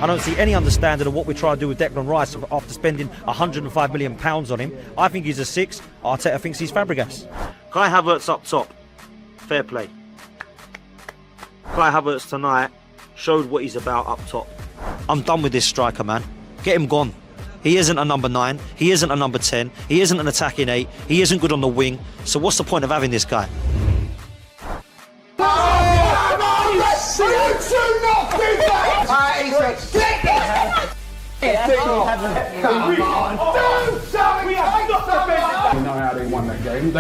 I don't see any understanding of what we're trying to do with Declan Rice after spending £105 million on him. I think he's a 6. Arteta thinks he's Fabregas. Kai Havertz up top. Fair play. Kai Havertz tonight showed what he's about up top. I'm done with this striker, man. Get him gone. He isn't a number 9. He isn't a number 10. He isn't an attacking 8. He isn't good on the wing. So what's the point of having this guy? You know how they won that game.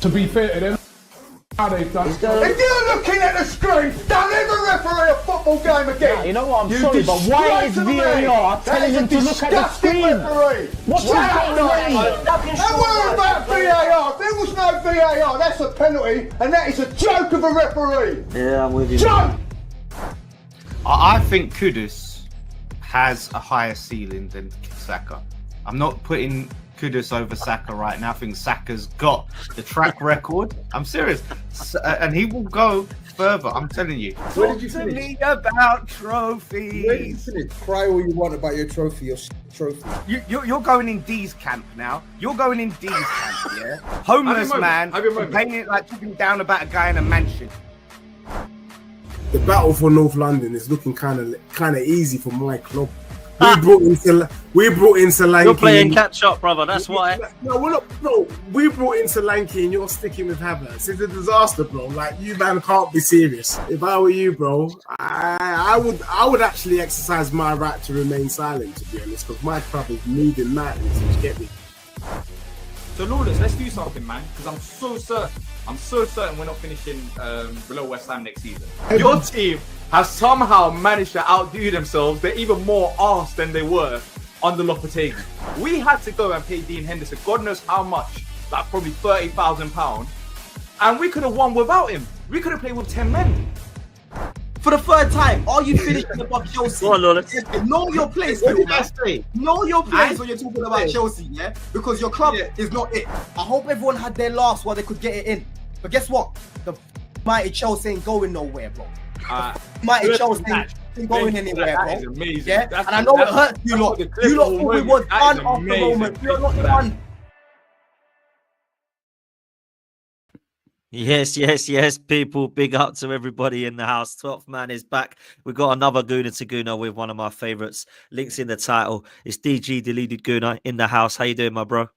To be fair to them, how they've done. If you're looking at the screen, don't ever referee a football game again. You know what, I'm sorry, but why is VAR telling him to look at the screen? What's going on? Don't worry about VAR. If there was no VAR, that's a penalty, and that is a joke of a referee. Yeah, I'm with you. Joke! I think Kudus has a higher ceiling than Saka. I'm not putting Kudus over Saka right now. I think Saka's got the track record. I'm serious. And he will go further. I'm telling you. Where did you Talk to finish? me about trophies. Where did you finish? Cry all you want about your trophy, trophy. You're going in D's camp now. You're going in D's camp, yeah? Homeless man, complaining like talking down about a guy in a mansion. The battle for North London is looking kind of easy for my club. We brought in Solanke. You're playing catch up, brother. That's why. No, we're not. No, we brought in Solanke, and you're sticking with Havertz. It's a disaster, bro. Like, you man can't be serious. If I were you, bro, I would actually exercise my right to remain silent, to be honest, because my club is needing that to get me. So Lawless, let's do something, man, because I'm so certain we're not finishing below West Ham next season. Your team has somehow managed to outdo themselves. They're even more arse than they were under Lopetegui. We had to go and pay Dean Henderson, God knows how much, like probably £30,000, and we could have won without him. We could have played with 10 men. For the third time, are you finishing above Chelsea? Go on, Lawless. Know your place, What did man. I say? Know your place when you're talking about Chelsea, yeah? Because your club is not it. I hope everyone had their laughs while they could get it in. But guess what? The mighty Chelsea ain't going nowhere, bro. Mighty Chelsea ain't going anywhere, bro. That is amazing. Yeah? That's And I know it hurts you lot. You lot thought we was done after the moment. You're not done. Yes, people. Big up to everybody in the house. 12th man is back. We've got another Guna to Guna with one of my favourites. Links in the title. It's DG Deleted Guna in the house. How you doing, my bro?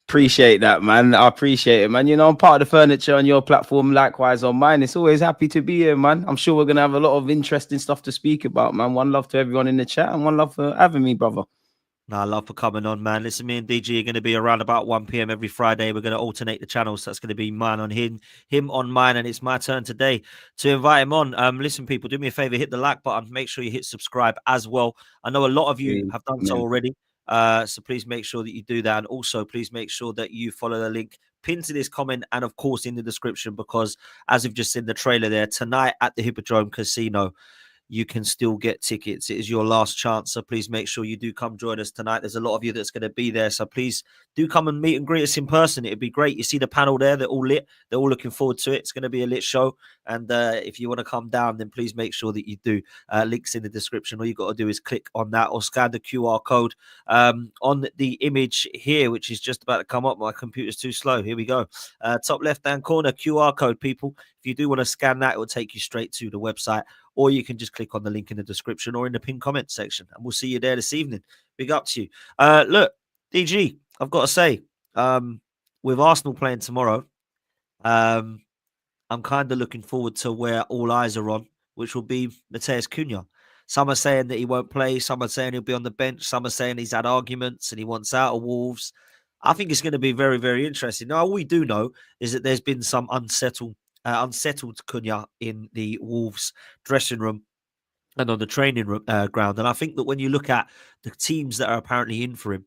Appreciate that, man. I appreciate it, man. You know, I'm part of the furniture on your platform, likewise on mine. It's always happy to be here, man. I'm sure we're going to have a lot of interesting stuff to speak about, man. One love to everyone in the chat and one love for having me, brother. No, love for coming on, man. Listen, me and DG are going to be around about 1 p.m. every Friday. We're going to alternate the channels. So that's going to be mine on him on mine, and it's my turn today to invite him on. Listen, people, do me a favor, hit the like button. Make sure you hit subscribe as well. I know a lot of you have done so already. So please make sure that you do that. And also, please make sure that you follow the link pinned to this comment and, of course, in the description, because as we've just seen the trailer there, tonight at the Hippodrome Casino, you can still get tickets. It is your last chance. So please make sure you do come join us tonight. There's a lot of you that's going to be there. So please do come and meet and greet us in person. It'd be great. You see the panel there. They're all lit. They're all looking forward to it. It's going to be a lit show. And if you want to come down, then please make sure that you do. Links in the description. All you got to do is click on that or scan the QR code on the image here, which is just about to come up. My computer's too slow. Here we go. Top left-hand corner, QR code, people. If you do want to scan that, it will take you straight to the website. Or you can just click on the link in the description or in the pinned comment section. And we'll see you there this evening. Big up to you. Look, DG, I've got to say, with Arsenal playing tomorrow, I'm kind of looking forward to where all eyes are on, which will be Matheus Cunha. Some are saying that he won't play. Some are saying he'll be on the bench. Some are saying he's had arguments and he wants out of Wolves. I think it's going to be very, very interesting. Now, all we do know is that there's been some unsettled Cunha in the Wolves dressing room and on the training ground. And I think that when you look at the teams that are apparently in for him,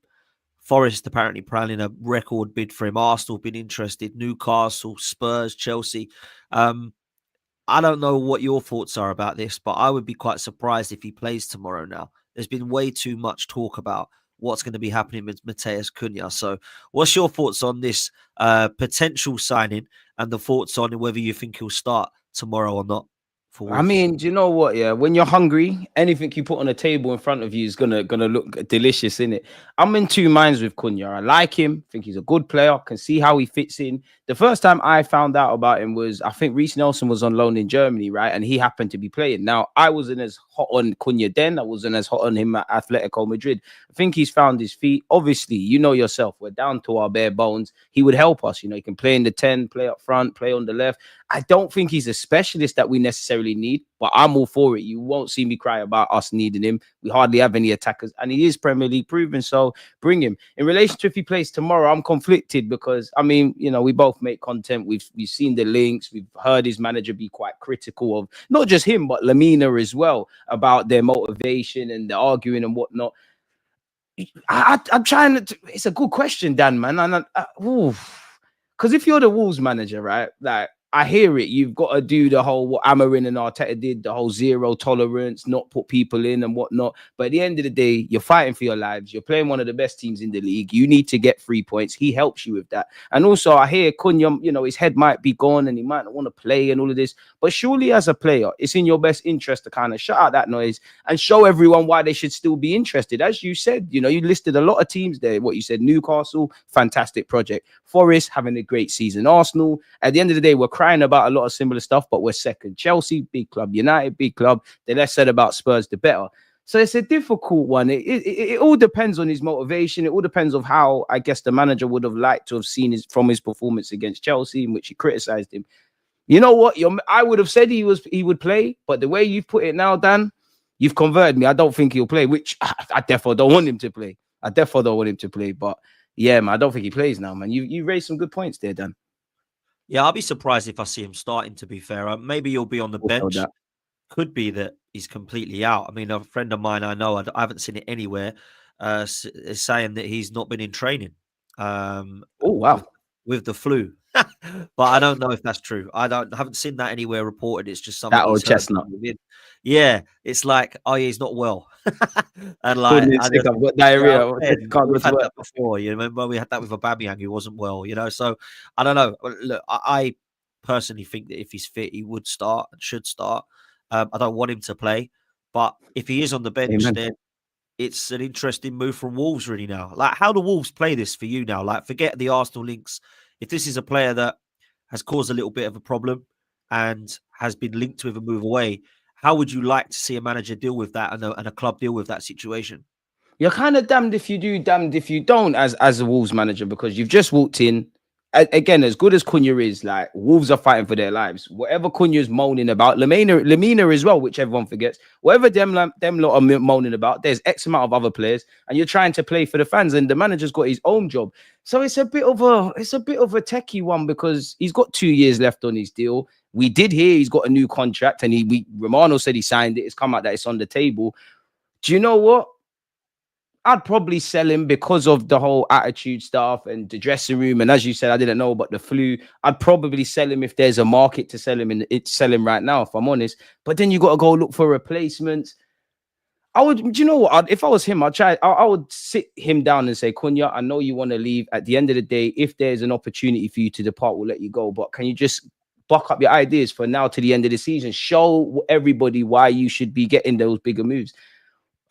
Forest apparently planning a record bid for him, Arsenal been interested, Newcastle, Spurs, Chelsea. I don't know what your thoughts are about this, but I would be quite surprised if he plays tomorrow now. There's been way too much talk about what's going to be happening with Matheus Cunha. So what's your thoughts on this potential signing and the thoughts on whether you think he'll start tomorrow or not? for I Wolves. mean, do you know what? Yeah, when you're hungry, anything you put on a table in front of you is gonna look delicious, innit? I'm in two minds with Cunha. I like him, think he's a good player, can see how he fits in. The first time I found out about him was, I think Reece Nelson was on loan in Germany, right? And he happened to be playing. Now, I wasn't as hot on Cunha then. I wasn't as hot on him at Atletico Madrid. I think he's found his feet. Obviously, you know yourself, we're down to our bare bones. He would help us. You know, he can play in the 10, play up front, play on the left. I don't think he's a specialist that we necessarily need, but I'm all for it. You won't see me cry about us needing him. We hardly have any attackers, and he is Premier League proven, so bring him. In relation to if he plays tomorrow, I'm conflicted because, I mean, you know, we both make content. We've seen the links. We've heard his manager be quite critical of not just him, but Lamina as well, about their motivation and the arguing and whatnot. I'm trying to. It's a good question, Dan, man. And because if you're the Wolves manager, right? Like, I hear it. You've got to do the whole what Amarin and Arteta did, the whole zero tolerance, not put people in and whatnot. But at the end of the day, you're fighting for your lives. You're playing one of the best teams in the league. You need to get 3 points. He helps you with that. And also, I hear Cunha, you know, his head might be gone and he might not want to play and all of this. But surely, as a player, it's in your best interest to kind of shut out that noise and show everyone why they should still be interested. As you said, you know, you listed a lot of teams there. What you said, Newcastle, fantastic project. Forest having a great season. Arsenal, at the end of the day, we're crying about a lot of similar stuff, but we're second. Chelsea, big club. United, big club. The less said about Spurs, the better. So it's a difficult one. It all depends on his motivation. It all depends on how, I guess, the manager would have liked to have seen from his performance against Chelsea, in which he criticised him. You know what? I would have said he would play, but the way you've put it now, Dan, you've converted me. I don't think he'll play, which I definitely don't want him to play. But yeah, man, I don't think he plays now, man. You raised some good points there, Dan. Yeah, I'll be surprised if I see him starting, to be fair. Maybe he'll be on the bench. Could be that he's completely out. I mean, a friend of mine I know, I haven't seen it anywhere, is saying that he's not been in training. Oh, wow. With the flu. But I don't know if that's true. I haven't seen that anywhere reported. It's just something. That old chestnut. Yeah, it's like, oh yeah, he's not well. And like, I've got diarrhea. We've had that before. You remember we had that with Aubameyang, who wasn't well. You know, so I don't know. Look, I personally think that if he's fit, he would start and should start. I don't want him to play, but if he is on the bench, then it's an interesting move from Wolves really now. Like, how do Wolves play this for you now? Like, forget the Arsenal links. If this is a player that has caused a little bit of a problem and has been linked with a move away, how would you like to see a manager deal with that and a club deal with that situation? You're kind of damned if you do, damned if you don't as a Wolves manager, because you've just walked in. Again, as good as Cunha is, like, Wolves are fighting for their lives. Whatever Cunha's moaning about, Lamina as well, which everyone forgets. Whatever them lot are moaning about, there's X amount of other players, and you're trying to play for the fans, and the manager's got his own job. So it's a bit of a techie one, because he's got 2 years left on his deal. We did hear he's got a new contract, and Romano said he signed it. It's come out that it's on the table. Do you know what? I'd probably sell him because of the whole attitude stuff and the dressing room. And as you said, I didn't know about the flu. I'd probably sell him if there's a market to sell him, and it's selling right now, if I'm honest. But then you got to go look for replacements. Do you know what? If I was him, I would sit him down and say, Cunha, I know you want to leave. At the end of the day, if there's an opportunity for you to depart, we'll let you go. But can you just buck up your ideas for now to the end of the season? Show everybody why you should be getting those bigger moves.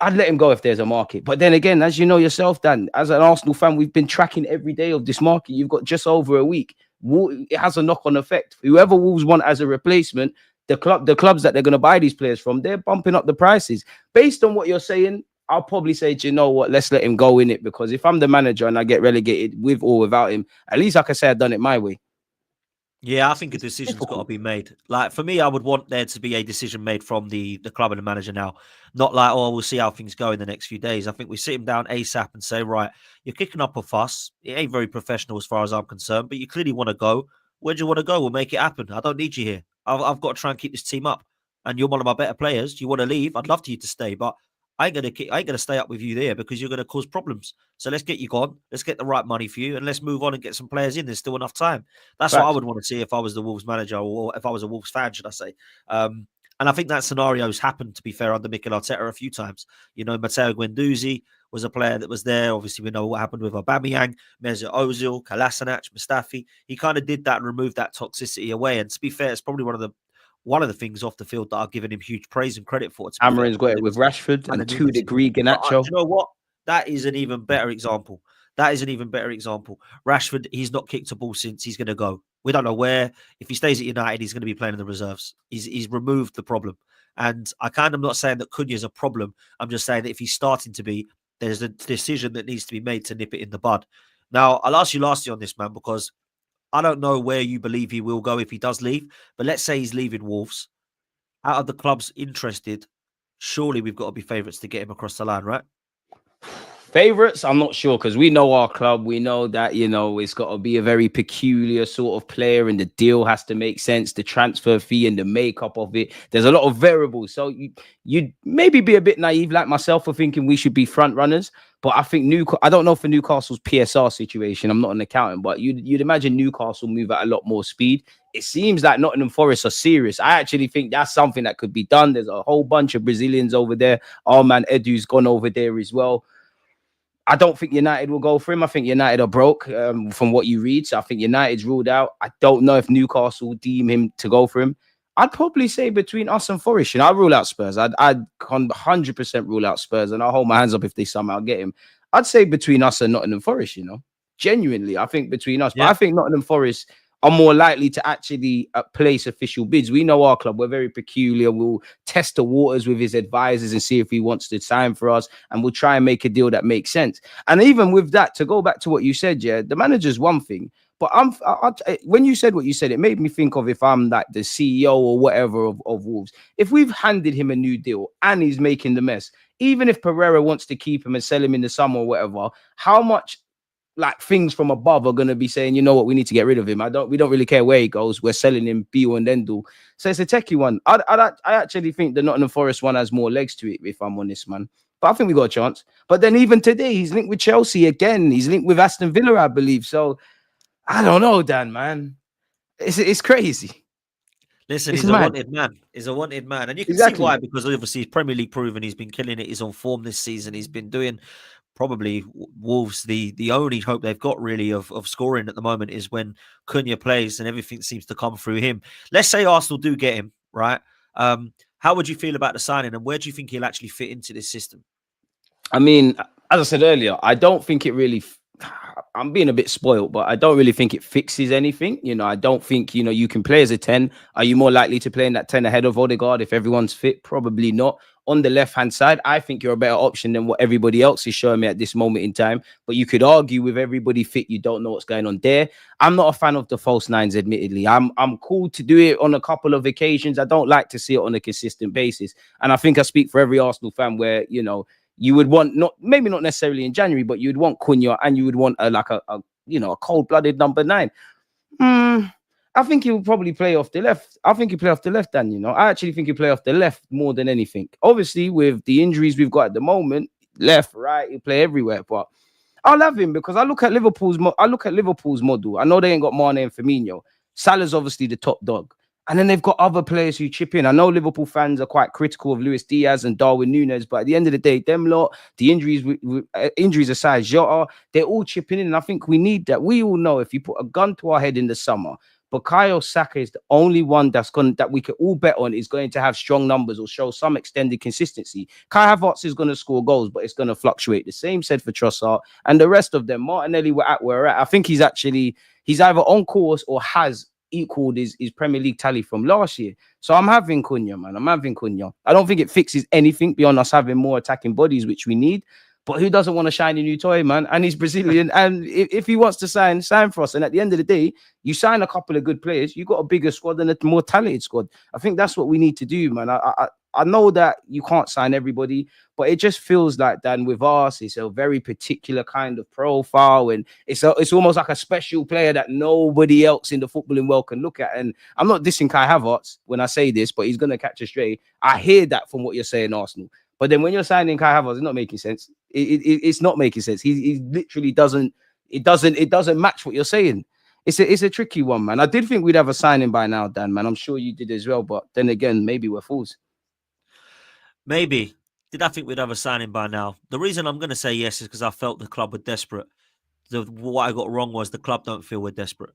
I'd let him go if there's a market. But then again, as you know yourself, Dan, as an Arsenal fan, we've been tracking every day of this market. You've got just over a week. It has a knock-on effect. Whoever Wolves want as a replacement, the clubs that they're going to buy these players from, they're bumping up the prices. Based on what you're saying, I'll probably say, do you know what? Let's let him go in it, because if I'm the manager and I get relegated with or without him, at least I can say I've done it my way. Yeah, I think a decision's got to be made. Like, for me, I would want there to be a decision made from the club and the manager now. Not like, oh, we'll see how things go in the next few days. I think we sit him down ASAP and say, right, you're kicking up a fuss. It ain't very professional as far as I'm concerned, but you clearly want to go. Where do you want to go? We'll make it happen. I don't need you here. I've got to try and keep this team up. And you're one of my better players. Do you want to leave? I'd love for you to stay, but I ain't gonna stay up with you there because you're gonna cause problems. So let's get you gone. Let's get the right money for you, and let's move on and get some players in. There's still enough time. That's what I would want to see if I was the Wolves manager, or if I was a Wolves fan, should I say? And I think that scenario's happened, to be fair, under Mikel Arteta a few times. You know, Matteo Guendouzi was a player that was there. Obviously, we know what happened with Aubameyang, Mesut Ozil, Kolasinac, Mustafi. He kind of did that and removed that toxicity away. And to be fair, it's probably one one of the things off the field that I've given him huge praise and credit for. Amarin's got it with Rashford and 2-degree Garnacho. You know what? That is an even better example. Rashford, he's not kicked a ball since. He's going to go. We don't know where. If he stays at United, he's going to be playing in the reserves. He's removed the problem. And I'm not saying that Cunha is a problem. I'm just saying that if he's starting to be, there's a decision that needs to be made to nip it in the bud. Now, I'll ask you lastly on this, man, because I don't know where you believe he will go if he does leave. But let's say he's leaving Wolves. Out of the clubs interested, surely we've got to be favourites to get him across the line, right? Favorites, I'm not sure, because we know our club. We know that, it's got to be a very peculiar sort of player, and the deal has to make sense, the transfer fee and the makeup of it. There's a lot of variables. So you'd maybe be a bit naive like myself for thinking we should be front runners. But I think I don't know for Newcastle's PSR situation. I'm not an accountant, but you'd imagine Newcastle move at a lot more speed. It seems like Nottingham Forest are serious. I actually think that's something that could be done. There's a whole bunch of Brazilians over there. Our man Edu's gone over there as well. I don't think United will go for him. I think United are broke from what you read. So I think United's ruled out. I don't know if Newcastle deem him to go for him. I'd probably say between us and Forest. I'll rule out Spurs. I'd 100% rule out Spurs, and I'll hold my hands up if they somehow get him. I'd say between us and Nottingham Forest, Genuinely, I think between us. Yeah. But I think Nottingham Forest are more likely to actually place official bids. We know our club. We're very peculiar. We'll test the waters with his advisors and see if he wants to sign for us, and we'll try and make a deal that makes sense. And even with that, to go back to what you said, yeah, the manager's one thing. But when you said what you said, it made me think of if I'm like the CEO or whatever of Wolves. If we've handed him a new deal and he's making the mess, even if Pereira wants to keep him and sell him in the summer or whatever, how much like things from above are going to be saying, you know what, we need to get rid of him. We don't really care where he goes. We're selling him be all and end all. So it's a techie one. I actually think the Nottingham Forest one has more legs to it, if I'm honest, man. But I think we got a chance. But then even today, he's linked with Chelsea again. He's linked with Aston Villa, I believe. So I don't know, Dan, man. It's crazy. Listen, he's a wanted man. He's a wanted man. And you can see why, because obviously he's Premier League proven. He's been killing it. He's on form this season. He's been doing probably Wolves, the only hope they've got really of scoring at the moment is when Cunha plays and everything seems to come through him. Let's say Arsenal do get him, right? How would you feel about the signing, and where do you think he'll actually fit into this system? I mean, as I said earlier, I don't think it really... I'm being a bit spoiled, but I don't really think it fixes anything. I don't think, you can play as a 10. Are you more likely to play in that 10 ahead of Odegaard if everyone's fit? Probably not. On the left-hand side, I think you're a better option than what everybody else is showing me at this moment in time. But you could argue with everybody fit, you don't know what's going on there. I'm not a fan of the false nines, admittedly. I'm cool to do it on a couple of occasions. I don't like to see it on a consistent basis. And I think I speak for every Arsenal fan where, you would want maybe not necessarily in January, but you'd want Cunha and you would want a cold-blooded number 9. I think he will probably play off the left. I think he play off the left, Dan. I actually think he play off the left more than anything. Obviously, with the injuries we've got at the moment, left, right, he'll play everywhere. But I'll have him because I look at Liverpool's model. I know they ain't got Mane and Firmino. Salah's obviously the top dog. And then they've got other players who chip in. I know Liverpool fans are quite critical of Luis Diaz and Darwin Núñez, but at the end of the day, them lot, the injuries aside, Jota, they're all chipping in. And I think we need that. We all know if you put a gun to our head in the summer, Bukayo Saka is the only one that we can all bet on is going to have strong numbers or show some extended consistency. Kai Havertz is going to score goals, but it's going to fluctuate. The same said for Trossard and the rest of them. Martinelli, we're at. I think he's either on course or has equaled his Premier League tally from last year. So I'm having Cunha, man. I don't think it fixes anything beyond us having more attacking bodies, which we need. But who doesn't want a shiny new toy, man? And he's Brazilian. And if he wants to sign for us. And at the end of the day, you sign a couple of good players, you got a bigger squad and a more talented squad. I think that's what we need to do, man. I know that you can't sign everybody, but it just feels like, Dan, with us, it's a very particular kind of profile, and it's almost like a special player that nobody else in the footballing world can look at. And I'm not dissing Kai Havertz when I say this, but he's going to catch a stray. I hear that from what you're saying, Arsenal. But then when you're signing Kai Havertz, it's not making sense. It's not making sense. He literally doesn't. It doesn't match what you're saying. It's a tricky one, man. I did think we'd have a signing by now, Dan, man. I'm sure you did as well. But then again, maybe we're fools. Maybe. Did I think we'd have a signing by now? The reason I'm going to say yes is because I felt the club were desperate what I got wrong was the club don't feel we're desperate.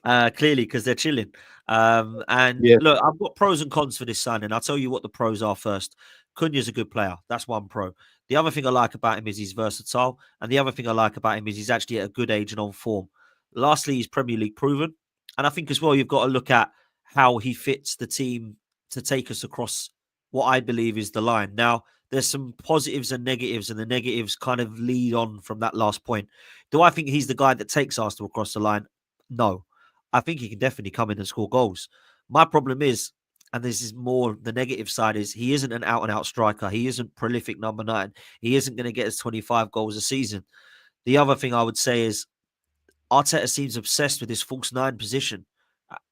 Clearly, because they're chilling. And Yeah. look, I've got pros and cons for this signing. I'll tell you what the pros are first. Cunha's a good player. That's one pro. The other thing I like about him is he's versatile. And the other thing I like about him is he's actually at a good age and on form. Lastly, he's Premier League proven. And I think as well, you've got to look at how he fits the team to take us across what I believe is the line. Now, there's some positives and negatives, and the negatives kind of lead on from that last point. Do I think he's the guy that takes Arsenal across the line? No. I think he can definitely come in and score goals. My problem is, and this is more the negative side, is he isn't an out-and-out striker. He isn't prolific number 9. He isn't going to get us 25 goals a season. The other thing I would say is Arteta seems obsessed with this false 9 position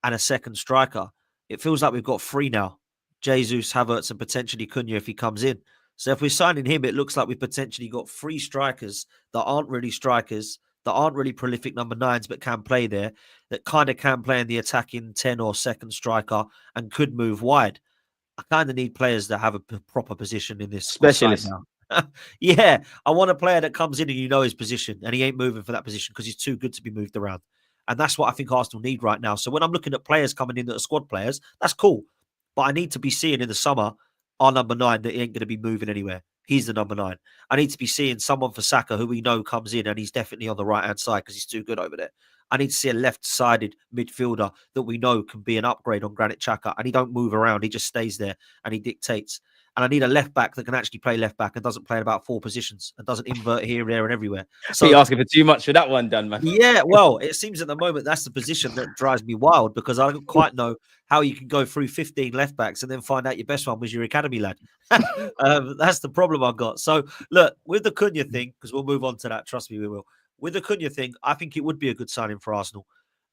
and a second striker. It feels like we've got 3 now. Jesus, Havertz, and potentially Cunha if he comes in. So if we're signing him, it looks like we've potentially got 3 strikers that aren't really strikers, that aren't really prolific number 9s, but can play there, that kind of can play in the attacking 10 or second striker and could move wide. I kind of need players that have a proper position in this Specialist. now. Yeah, I want a player that comes in and you know his position and he ain't moving for that position because he's too good to be moved around. And that's what I think Arsenal need right now. So when I'm looking at players coming in that are squad players, that's cool. But I need to be seeing in the summer our number 9 that he ain't going to be moving anywhere. He's the number 9. I need to be seeing someone for Saka who we know comes in and he's definitely on the right-hand side because he's too good over there. I need to see a left-sided midfielder that we know can be an upgrade on Granit Xhaka, and he don't move around. He just stays there and he dictates. And I need a left back that can actually play left back and doesn't play in about 4 positions and doesn't invert here, there, and everywhere. So you're asking for too much for that one, Dan, man. Yeah, well, it seems at the moment that's the position that drives me wild because I don't quite know how you can go through 15 left backs and then find out your best one was your academy lad. That's the problem I've got. So look, with the Cunha thing, because we'll move on to that. Trust me, we will. With the Cunha thing, I think it would be a good signing for Arsenal.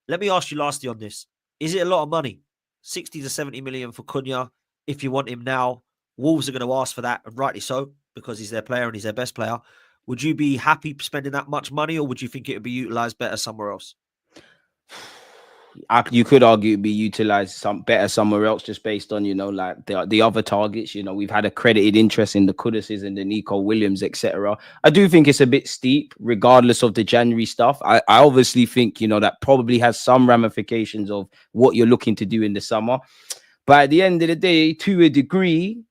Let me ask you lastly on this. Is it a lot of money? 60 to 70 million for Cunha if you want him now. Wolves are going to ask for that, and rightly so, because he's their player and he's their best player. Would you be happy spending that much money, or would you think it would be utilised better somewhere else? You could argue it'd be utilized better somewhere else, just based on, like the other targets. We've had accredited interest in the Kuduses and the Nico Williams, etc. I do think it's a bit steep, regardless of the January stuff. I obviously think, that probably has some ramifications of what you're looking to do in the summer. But at the end of the day, to a degree,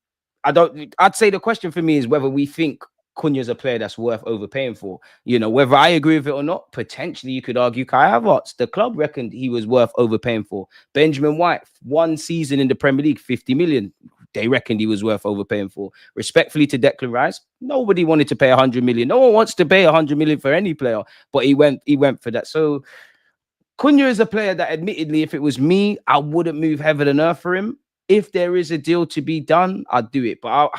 I'd say the question for me is whether we think Cunha's a player that's worth overpaying for. Whether I agree with it or not, potentially you could argue Kai Havertz. The club reckoned he was worth overpaying for. Benjamin White, 1 season in the Premier League, 50 million. They reckoned he was worth overpaying for. Respectfully to Declan Rice, nobody wanted to pay 100 million. No one wants to pay 100 million for any player, but he went for that. So Cunha is a player that, admittedly, if it was me, I wouldn't move heaven and earth for him. If there is a deal to be done, I'd do it. But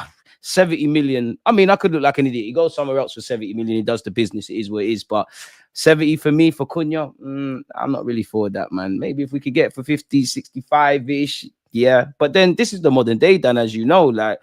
70 million, I mean, I could look like an idiot. He goes somewhere else for 70 million. He does the business. It is what it is. But 70 for me, for Cunha, I'm not really for that, man. Maybe if we could get for 50, 65-ish, yeah. But then this is the modern day, Dan, as you know. Like,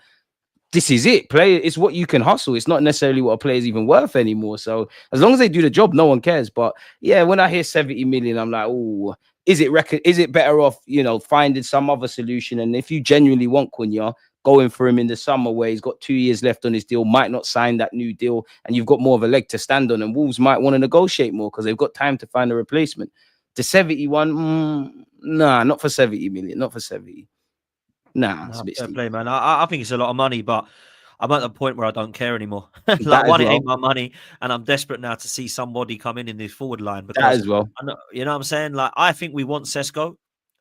this is it. Play, it's what you can hustle. It's not necessarily what a player is even worth anymore. So as long as they do the job, no one cares. But yeah, when I hear 70 million, I'm like, oh, is it better off, finding some other solution? And if you genuinely want Cunha, going for him in the summer where he's got 2 years left on his deal, might not sign that new deal, and you've got more of a leg to stand on, and Wolves might want to negotiate more because they've got time to find a replacement. The 71, nah, not for 70 million, not for 70. Nah, it's a bit steep. Play, man. I think it's a lot of money, but I'm at the point where I don't care anymore. Like, one, it ain't my money, and I'm desperate now to see somebody come in this forward line. Because that as well. You know what I'm saying? Like, I think we want Sesko.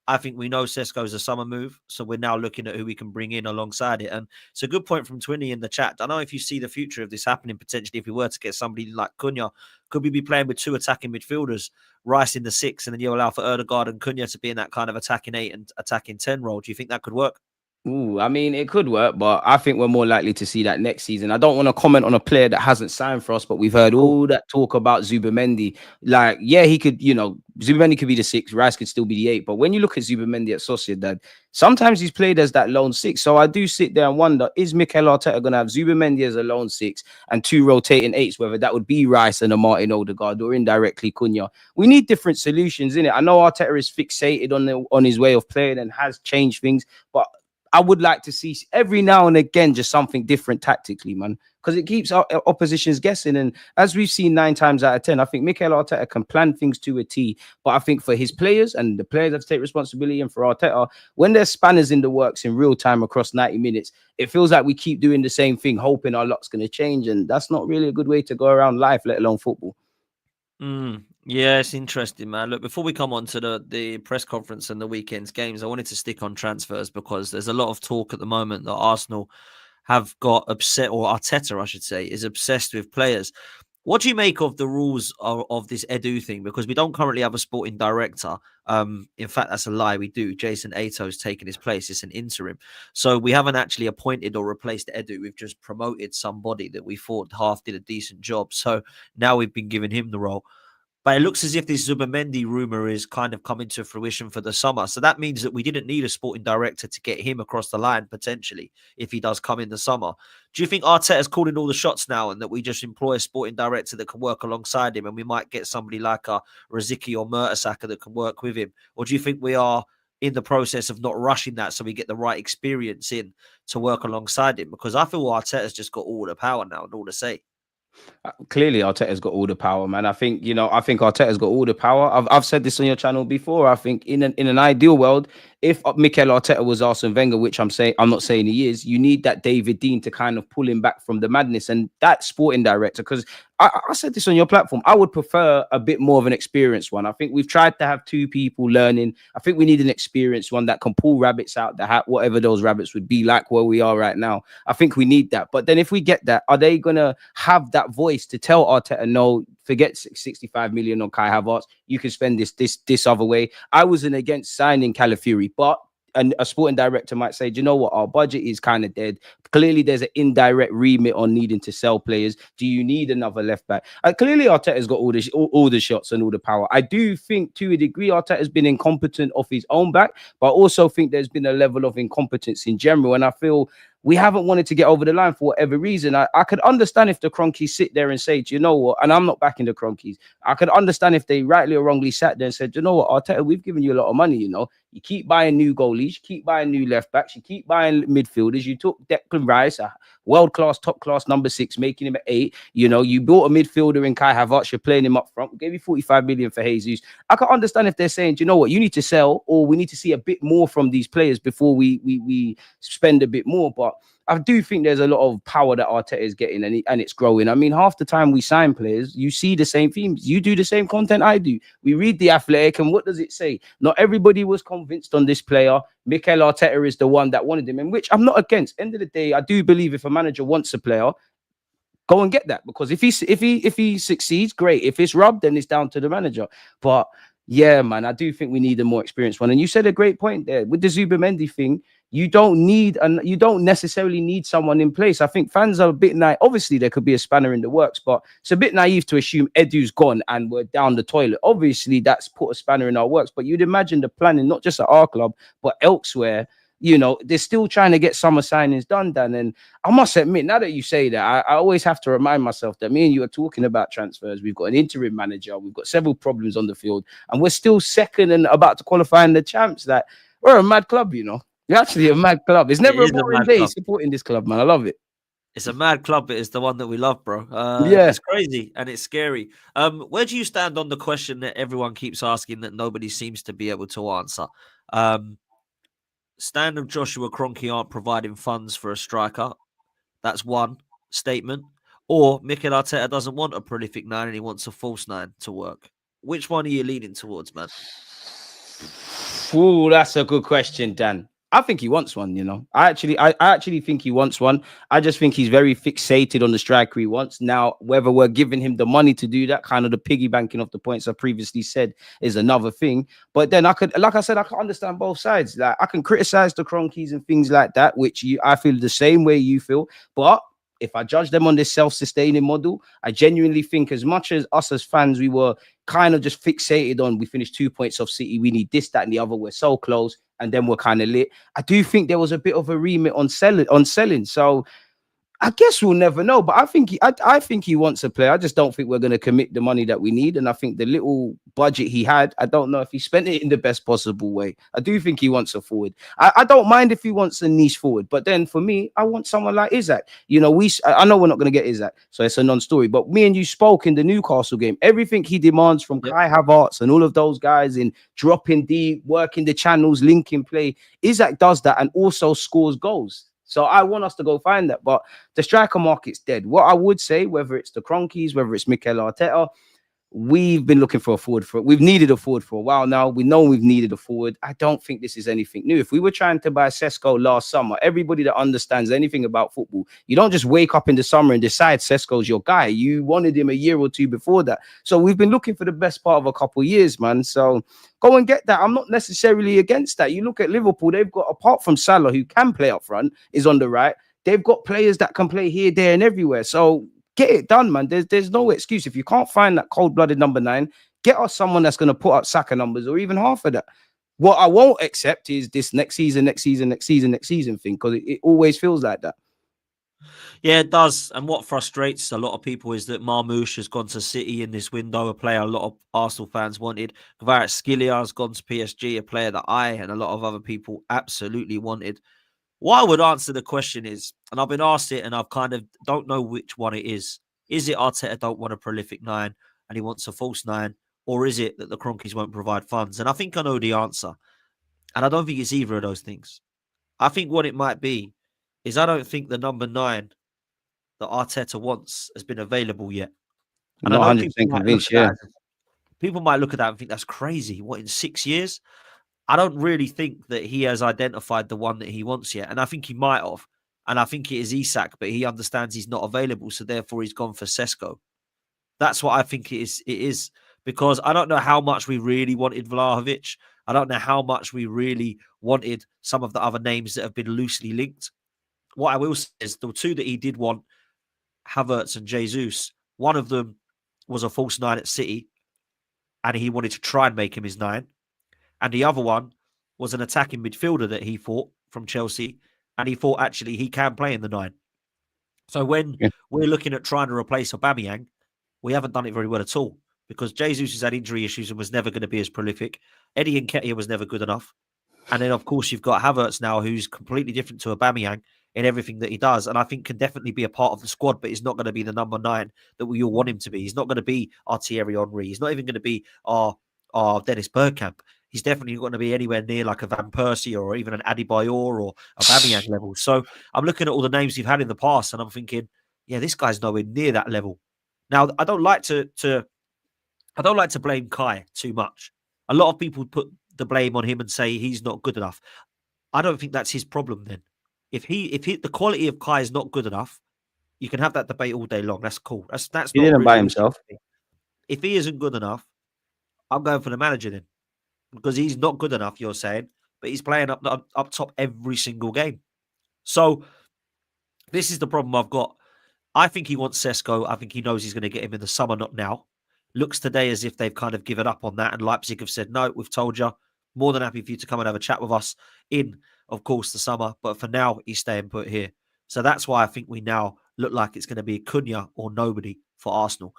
I think we know Sesko's a summer move, so we're now looking at who we can bring in alongside it. And it's a good point from Twinny in the chat. I don't know if you see the future of this happening potentially if we were to get somebody like Cunha. Could we be playing with 2 attacking midfielders, Rice in the 6, and then you allow for Ødegaard and Cunha to be in that kind of attacking 8 and attacking 10 role? Do you think that could work? Ooh, I mean, it could work, but I think we're more likely to see that next season. I don't want to comment on a player that hasn't signed for us, but we've heard all that talk about Zubimendi. Like, yeah, he could, Zubimendi could be the 6, Rice could still be the 8. But when you look at Zubimendi at Sociedad, sometimes he's played as that lone 6. So I do sit there and wonder, is Mikel Arteta going to have Zubimendi as a lone 6 and 2 rotating 8s, whether that would be Rice and a Martin Ødegaard or indirectly Cunha? We need different solutions, innit? I know Arteta is fixated on his way of playing and has changed things, but I would like to see every now and again just something different tactically, man, because it keeps our oppositions guessing. And as we've seen 9 times out of 10, I think Mikel Arteta can plan things to a T. But I think for his players and the players have to take responsibility, and for Arteta, when there's spanners in the works in real time across 90 minutes, it feels like we keep doing the same thing, hoping our luck's going to change. And that's not really a good way to go around life, let alone football. Yeah, it's interesting, man. Look, before we come on to the press conference and the weekend's games, I wanted to stick on transfers because there's a lot of talk at the moment that Arsenal have got upset, or Arteta, I should say, is obsessed with players. What do you make of the rules of this Edu thing? Because we don't currently have a sporting director. In fact, that's a lie. We do. Jason Ato's taken his place. It's an interim. So we haven't actually appointed or replaced Edu. We've just promoted somebody that we thought half did a decent job. So now we've been giving him the role. But it looks as if this Zubimendi rumour is kind of coming to fruition for the summer. So that means that we didn't need a sporting director to get him across the line, potentially, if he does come in the summer. Do you think Arteta's calling all the shots now and that we just employ a sporting director that can work alongside him and we might get somebody like a Rosicky or Mertesacker that can work with him? Or do you think we are in the process of not rushing that so we get the right experience in to work alongside him? Because I feel Arteta's just got all the power now and all the say. Clearly, Arteta's got all the power, man. I think Arteta's got all the power. I've said this on your channel before. I think in an ideal world, if Mikel Arteta was Arsene Wenger, which I'm not saying he is, you need that David Dein to kind of pull him back from the madness, and that sporting director. Because I said this on your platform, I would prefer a bit more of an experienced one. I think we've tried to have 2 people learning. I think we need an experienced one that can pull rabbits out the hat, whatever those rabbits would be like where we are right now. I think we need that. But then if we get that, are they gonna have that voice to tell Arteta, no, forget 65 million on Kai Havertz, you can spend this other way? I wasn't against signing Calafiori, but a sporting director might say, do you know what, our budget is kind of dead. Clearly there's an indirect remit on needing to sell players. Do you need another left back? Clearly Arteta's got all the shots and all the power. I do think to a degree Arteta's been incompetent off his own back, but I also think there's been a level of incompetence in general, and I feel we haven't wanted to get over the line for whatever reason. I could understand if the Cronkies sit there and say, do you know what, and I'm not backing the Cronkies, I could understand if they rightly or wrongly sat there and said, you know what, Arteta, we've given you a lot of money, you keep buying new goalies, you keep buying new left backs, you keep buying midfielders, you took Declan Rice, a world-class, top-class number 6, making him at 8, you bought a midfielder in Kai Havertz, you're playing him up front, we gave you 45 million for Jesus. I can understand if they're saying, do you know what, you need to sell, or we need to see a bit more from these players before we spend a bit more. But I do think there's a lot of power that Arteta is getting, and it's growing. I mean, half the time we sign players, you see the same themes. You do the same content I do. We read The Athletic, and what does it say? Not everybody was convinced on this player. Mikel Arteta is the one that wanted him, and which I'm not against. End of the day, I do believe if a manager wants a player, go and get that, because if he succeeds, great. If it's rubbed, then it's down to the manager. But yeah, man, I do think we need a more experienced one. And you said a great point there with the Zubimendi thing. You don't necessarily need someone in place. I think fans are a bit naive. Obviously, there could be a spanner in the works, but it's a bit naive to assume Edu's gone and we're down the toilet. Obviously, that's put a spanner in our works. But you'd imagine the planning, not just at our club, but elsewhere. They're still trying to get summer signings done, Dan. And I must admit, now that you say that, I always have to remind myself that me and you are talking about transfers. We've got an interim manager. We've got several problems on the field. And we're still second and about to qualify in the champs. Like, we're a mad club, You're actually a mad club. It's never a boring day supporting this club, man. I love it. It's a mad club, but it's the one that we love, bro. Yeah. It's crazy and it's scary. Where do you stand on the question that everyone keeps asking that nobody seems to be able to answer? Stan and Joshua Kroenke aren't providing funds for a striker. That's one statement. Or Mikel Arteta doesn't want a prolific 9 and he wants a false 9 to work. Which one are you leaning towards, man? Ooh, that's a good question, Dan. I think he wants one, I actually think he wants one. I just think he's very fixated on the striker he wants. Now, whether we're giving him the money to do that, kind of the piggy banking of the points I previously said, is another thing. But then I can understand both sides. Like, I can criticize the Cronkies and things like that, which I feel the same way you feel. But if I judge them on this self-sustaining model, I genuinely think as much as us as fans, we were kind of just fixated on, we finished 2 points off City, we need this, that, and the other, we're so close, and then we're kind of lit. I do think there was a bit of a remit on selling. So I guess we'll never know, but I think he wants a player. I just don't think we're going to commit the money that we need. And I think the little budget he had, I don't know if he spent it in the best possible way. I do think he wants a forward. I don't mind if he wants a niche forward, but then for me, I want someone like Isaac. You know, I know we're not going to get Isaac, so it's a non-story. But me and you spoke in the Newcastle game. Everything he demands from Kai Havertz and all of those guys in dropping deep, working the channels, linking play, Isaac does that and also scores goals. So I want us to go find that. But the striker market's dead. What I would say, whether it's the Cronkies, whether it's Mikel Arteta, we've been looking for a forward we've needed a forward for a while now. We know we've needed a forward. I don't think this is anything new. If we were trying to buy Sesko last summer, everybody that understands anything about football, you don't just wake up in the summer and decide Sesko's your guy. You wanted him a year or two before that. So we've been looking for the best part of a couple of years, man. So go and get that. I'm not necessarily against that. You look at Liverpool, they've got, apart from Salah, who can play up front, is on the right, they've got players that can play here, there, and everywhere. So get it done, man. There's no excuse. If you can't find that cold-blooded number 9, get us someone that's going to put up Saka numbers or even half of that. What I won't accept is this next season thing, because it always feels like that. Yeah, it does. And what frustrates a lot of people is that Marmoush has gone to City in this window, a player a lot of Arsenal fans wanted. Kvaratskhelia has gone to PSG, a player that I and a lot of other people absolutely wanted. What I would answer the question is, and I've been asked it and I've kind of don't know which one it is. Is it Arteta don't want a prolific 9 and he wants a false 9? Or is it that the Cronkies won't provide funds? And I think I know the answer. And I don't think it's either of those things. I think what it might be is I don't think the number 9 that Arteta wants has been available yet. And I'm not 100% convinced, people might look at that and think that's crazy. What, in 6 years? I don't really think that he has identified the one that he wants yet. And I think he might have. And I think it is Isak, but he understands he's not available. So therefore he's gone for Sesko. That's what I think it is. Because I don't know how much we really wanted Vlahovic. I don't know how much we really wanted some of the other names that have been loosely linked. What I will say is the 2 that he did want, Havertz and Jesus, one of them was a false 9 at City. And he wanted to try and make him his 9. And the other one was an attacking midfielder that he thought from Chelsea. And he thought, actually, he can play in the 9. So when we're looking at trying to replace Aubameyang, we haven't done it very well at all. Because Jesus has had injury issues and was never going to be as prolific. Eddie Nketiah was never good enough. And then, of course, you've got Havertz now, who's completely different to Aubameyang in everything that he does. And I think can definitely be a part of the squad, but he's not going to be the number 9 that we all want him to be. He's not going to be our Thierry Henry. He's not even going to be our Dennis Bergkamp. He's definitely going to be anywhere near like a Van Persie or even an Adebayor or a Aubameyang level. So I'm looking at all the names you've had in the past and I'm thinking, yeah, this guy's nowhere near that level. Now, I don't like to blame Kai too much. A lot of people put the blame on him and say he's not good enough. I don't think that's his problem then. If the quality of Kai is not good enough, you can have that debate all day long. That's cool. That's he not didn't really buy himself. If he isn't good enough, I'm going for the manager then. Because he's not good enough, you're saying, but he's playing up top every single game. So this is the problem I've got. I think he wants Sesko. I think he knows he's going to get him in the summer, not now. Looks today as if they've kind of given up on that, and Leipzig have said, no, we've told you. More than happy for you to come and have a chat with us in, of course, the summer. But for now, he's staying put here. So that's why I think we now look like it's going to be Cunha or nobody for Arsenal.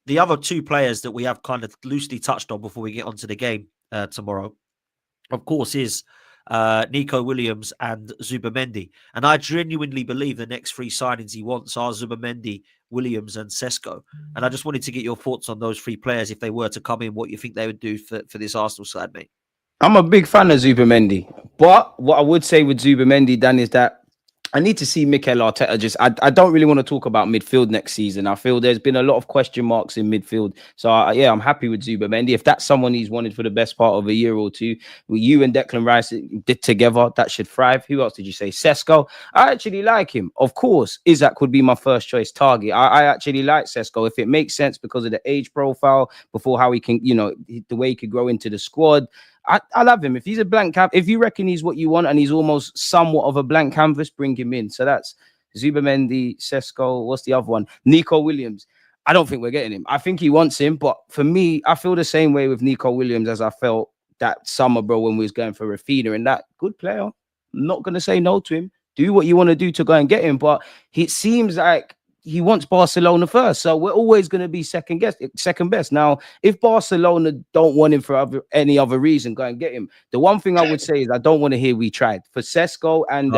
The other 2 players that we have kind of loosely touched on before we get onto the game tomorrow, of course, is Nico Williams and Zubimendi. And I genuinely believe the next 3 signings he wants are Zubimendi, Williams and Sesko. And I just wanted to get your thoughts on those 3 players if they were to come in, what you think they would do for this Arsenal side, mate. I'm a big fan of Zubimendi. But what I would say with Zubimendi, Dan, is that I need to see Mikel Arteta. I don't really want to talk about midfield next season. I feel there's been a lot of question marks in midfield. So, I'm happy with Zubimendi. If that's someone he's wanted for the best part of a year or 2, with you and Declan Rice did together, that should thrive. Who else did you say? Sesko. I actually like him. Of course, Isaac would be my first choice target. I actually like Sesko. If it makes sense because of the age profile, before how he can, the way he could grow into the squad. I love him. If he's a blank canvas, if you reckon he's what you want and he's almost somewhat of a blank canvas, bring him in. So that's Zubimendi, Sesko. What's the other one? Nico Williams. I don't think we're getting him. I think he wants him, but for me, I feel the same way with Nico Williams as I felt that summer, bro, when we was going for Rafinha, and that good player. I'm not going to say no to him. do what you want to do to go and get him. But it seems like he wants Barcelona first, so we're always going to be second best. Now, if Barcelona don't want him for any other reason, go and get him. The one thing I would say is I don't want to hear we tried for Sesko and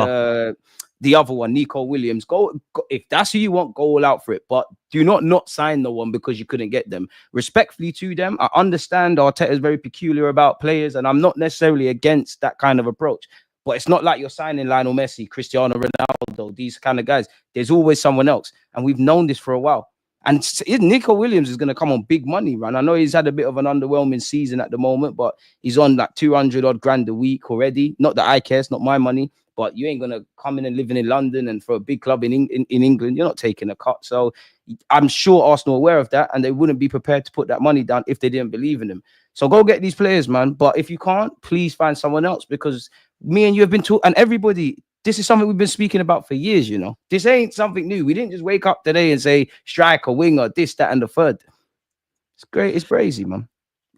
the other one, Nico Williams. Go if that's who you want, go all out for it. But do not sign no one because you couldn't get them. Respectfully to them, I understand Arteta is very peculiar about players, and I'm not necessarily against that kind of approach. But it's not like you're signing Lionel Messi, Cristiano Ronaldo, these kind of guys. There's always someone else. And we've known this for a while. And Nico Williams is going to come on big money, man. I know he's had a bit of an underwhelming season at the moment, but he's on like 200 odd grand a week already. Not that I care, it's not my money. But you ain't going to come in and living in London and for a big club in England, you're not taking a cut. So I'm sure Arsenal are aware of that, and they wouldn't be prepared to put that money down if they didn't believe in him. So go get these players, man. But if you can't, please find someone else, because me and you have been talking, and everybody, this is something we've been speaking about for years, you know. This ain't something new. We didn't just wake up today and say striker, winger, this, that, and the third. It's great. It's crazy, man.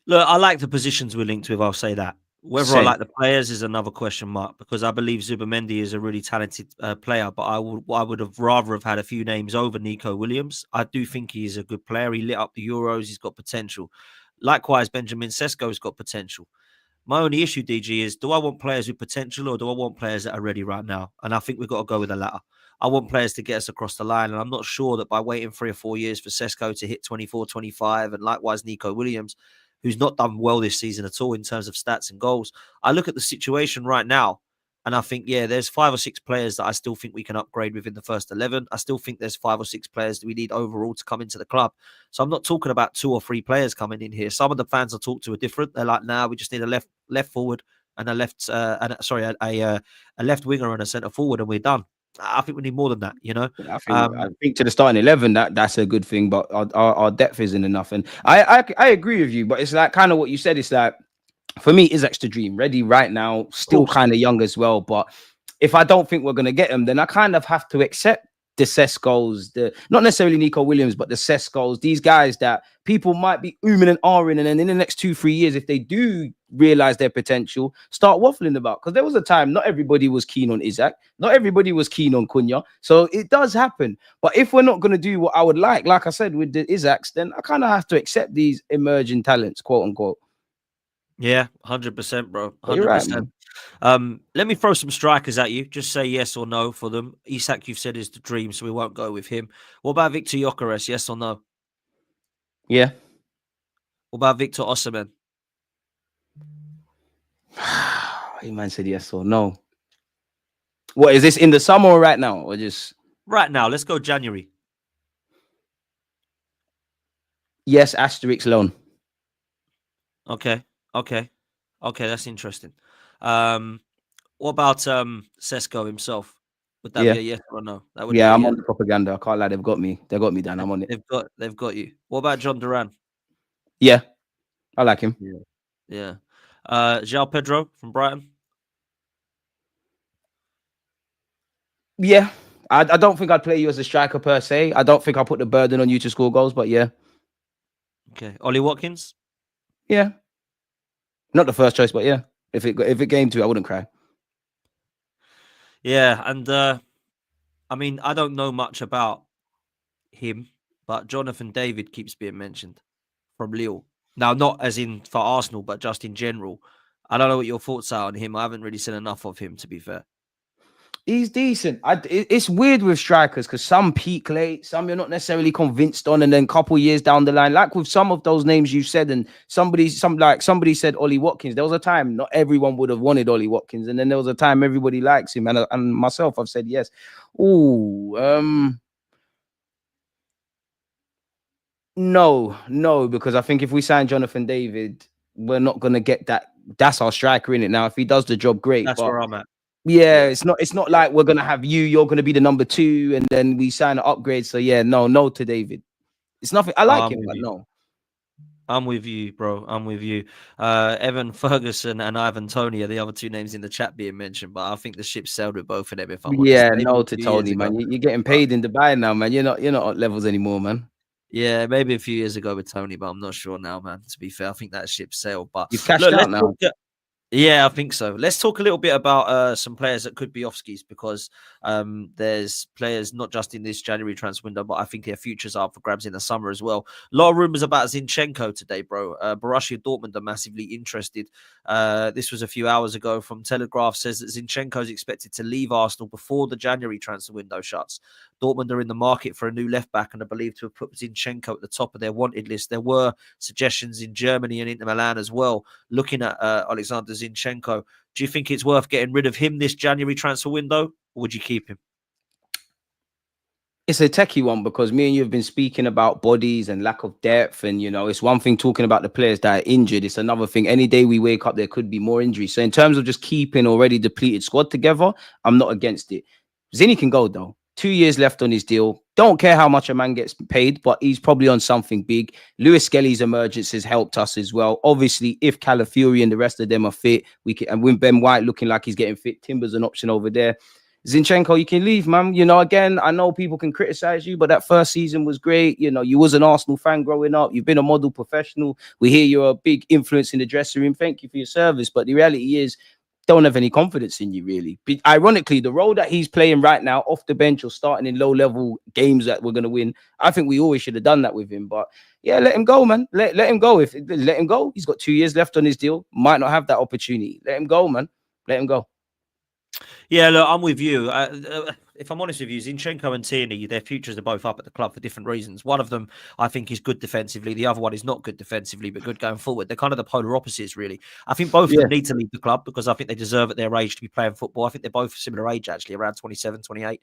Look, I like the positions we're linked with, I'll say that. Whether I like the players is another question mark, because I believe Zubimendi is a really talented player, but I would have rather have had a few names over Nico Williams. I do think he's a good player. He lit up the Euros. He's got potential. Likewise, Benjamin Sesko's got potential. My only issue, DG, is do I want players with potential or do I want players that are ready right now? And I think we've got to go with the latter. I want players to get us across the line, and I'm not sure that by waiting 3 or 4 years for Sesko to hit 24, 25, and likewise Nico Williams, who's not done well this season at all in terms of stats and goals. I look at the situation right now, and I think, yeah, there's 5 or 6 players that I still think we can upgrade within the first 11. I still think there's 5 or 6 players that we need overall to come into the club. So I'm not talking about 2 or 3 players coming in here. Some of the fans I talk to are different. They're like, nah, we just need a left forward and a left winger and a centre forward, and we're done. I think we need more than that, you know. I think to the starting 11, that's a good thing, but our depth isn't enough. And I agree with you, but it's like kind of what you said. It's like, for me, Isak's the dream. Ready right now, still kind of young as well. But if I don't think we're going to get him, then I kind of have to accept the Seskos, not necessarily Nico Williams, but the Seskos, these guys that people might be ooming and ahhing, and then in the next 2-3 years, if they do realize their potential, start waffling about. Because there was a time not everybody was keen on Isak, not everybody was keen on Cunha, so it does happen. But if we're not going to do what I would like I said with the Isaks, then I kind of have to accept these emerging talents, quote unquote. Yeah, 100%, bro. 100%. You're right, man. Let me throw some strikers at you. Just say yes or no for them. Isak, you've said, is the dream, so we won't go with him. What about Victor Gyökeres? Yes or no? Yeah. What about Victor Osimhen? He man said yes or no. What is this, in the summer or right now, or just right now? Let's go January. Yes, asterisk loan. Okay. That's interesting. What about Sesko himself? Would that be a yes or no? That would I'm on the propaganda. I can't lie, they've got me. They got me down. I'm on it. They've got you. What about John Duran? Yeah, I like him. Yeah. João Pedro from Brighton. Yeah. I don't think I'd play you as a striker per se. I don't think I'll put the burden on you to score goals, but yeah. Okay. Ollie Watkins? Yeah. Not the first choice, but yeah. If it came to it, I wouldn't cry. Yeah, and I mean, I don't know much about him, but Jonathan David keeps being mentioned from Lille. Now, not as in for Arsenal, but just in general. I don't know what your thoughts are on him. I haven't really seen enough of him, to be fair. He's decent. It's weird with strikers because some peak late, some you're not necessarily convinced on, and then a couple years down the line, like with some of those names you said, and somebody said Ollie Watkins. There was a time not everyone would have wanted Ollie Watkins, and then there was a time everybody likes him, and myself, I've said yes. No, because I think if we sign Jonathan David, we're not gonna get that. That's our striker in it now. If he does the job, great. That's where I'm at. Yeah, it's not like we're gonna have you're gonna be the number 2, and then we sign an upgrade. So yeah, no to David. It's nothing. I like him, but no. I'm with you, bro. I'm with you. Evan Ferguson and Ivan Toney are the other 2 names in the chat being mentioned, but I think the ship sailed with both of them. If I'm honest. No to Tony, man. You're getting paid in Dubai now, man. You're not at levels anymore, man. Yeah, maybe a few years ago with Tony, but I'm not sure now, man. To be fair, I think that ship sailed. But you've cashed out now. Yeah, I think so. Let's talk a little bit about some players that could be off skis because there's players not just in this January transfer window, but I think their futures are up for grabs in the summer as well. A lot of rumors about Zinchenko today, bro. Borussia Dortmund are massively interested. This was a few hours ago from Telegraph, says that Zinchenko is expected to leave Arsenal before the January transfer window shuts. Dortmund are in the market for a new left back and are believed to have put Zinchenko at the top of their wanted list. There were suggestions in Germany and Inter Milan as well, looking at Alexander Zinchenko. Do you think it's worth getting rid of him this January transfer window, or would you keep him? It's a techie one because me and you have been speaking about bodies and lack of depth. And, it's one thing talking about the players that are injured. It's another thing. Any day we wake up, there could be more injuries. So in terms of just keeping already depleted squad together, I'm not against it. Zinny can go, though. 2 years left on his deal. Don't care how much a man gets paid, but he's probably on something big. Lewis Skelly's emergence has helped us as well. Obviously, if Calafiori and the rest of them are fit, we can. And with Ben White looking like he's getting fit, Timber's an option over there. Zinchenko, you can leave, man. Again, I know people can criticize you, but that first season was great. You was an Arsenal fan growing up. You've been a model professional. We hear you're a big influence in the dressing room. Thank you for your service. But the reality is, don't have any confidence in you, really. But ironically, the role that he's playing right now, off the bench or starting in low-level games that we're going to win, I think we always should have done that with him. But yeah, let him go, man. Let him go. Let him go. He's got 2 years left on his deal. Might not have that opportunity. Let him go, man. Let him go. Yeah, look, I'm with you. If I'm honest with you, Zinchenko and Tierney, their futures are both up at the club for different reasons. One of them, I think, is good defensively. The other one is not good defensively, but good going forward. They're kind of the polar opposites, really. I think both of them need to leave the club because I think they deserve at their age to be playing football. I think they're both similar age, actually, around 27, 28.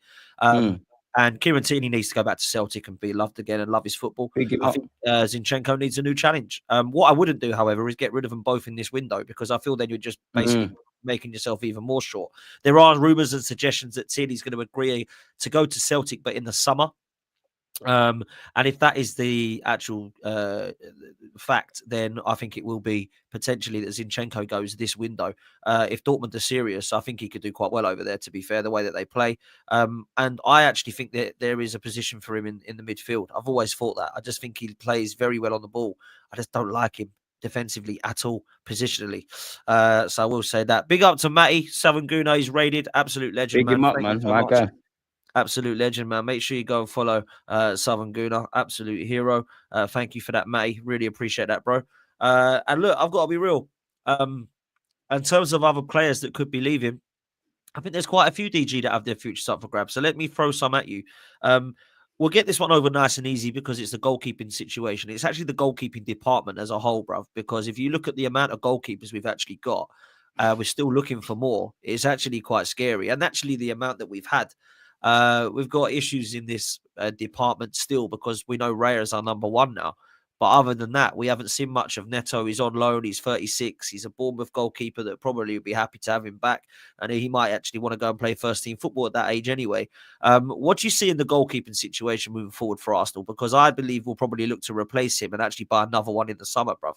And Kieran Tierney needs to go back to Celtic and be loved again and love his football. I think Zinchenko needs a new challenge. What I wouldn't do, however, is get rid of them both in this window because I feel then you're just basically making yourself even more short. There are rumours and suggestions that Tierney's going to agree to go to Celtic, but in the summer. And if that is the actual fact, then I think it will be potentially that Zinchenko goes this window. If Dortmund are serious, I think he could do quite well over there, to be fair, the way that they play. And I actually think that there is a position for him in the midfield. I've always thought that. I just think he plays very well on the ball. I just don't like him defensively at all, positionally. So I will say that. Big up to Matty, Southern Guna. He's raided. Absolute legend, Big him up, man. My guy. Absolute legend, man. Make sure you go and follow Southern Guna. Absolute hero. Thank you for that, Matty. Really appreciate that, bro. And look, I've got to be real. In terms of other players that could be leaving, I think there's quite a few DG that have their futures up for grabs. So let me throw some at you. We'll get this one over nice and easy because it's the goalkeeping situation. It's actually the goalkeeping department as a whole, bruv. Because if you look at the amount of goalkeepers we've actually got, we're still looking for more. It's actually quite scary. And actually the amount that we've had. We've got issues in this department still because we know Raya is our number one now. But other than that, we haven't seen much of Neto. He's on loan. He's 36. He's a Bournemouth goalkeeper that probably would be happy to have him back. And he might actually want to go and play first team football at that age anyway. What do you see in the goalkeeping situation moving forward for Arsenal? Because I believe we'll probably look to replace him and actually buy another one in the summer, bruv.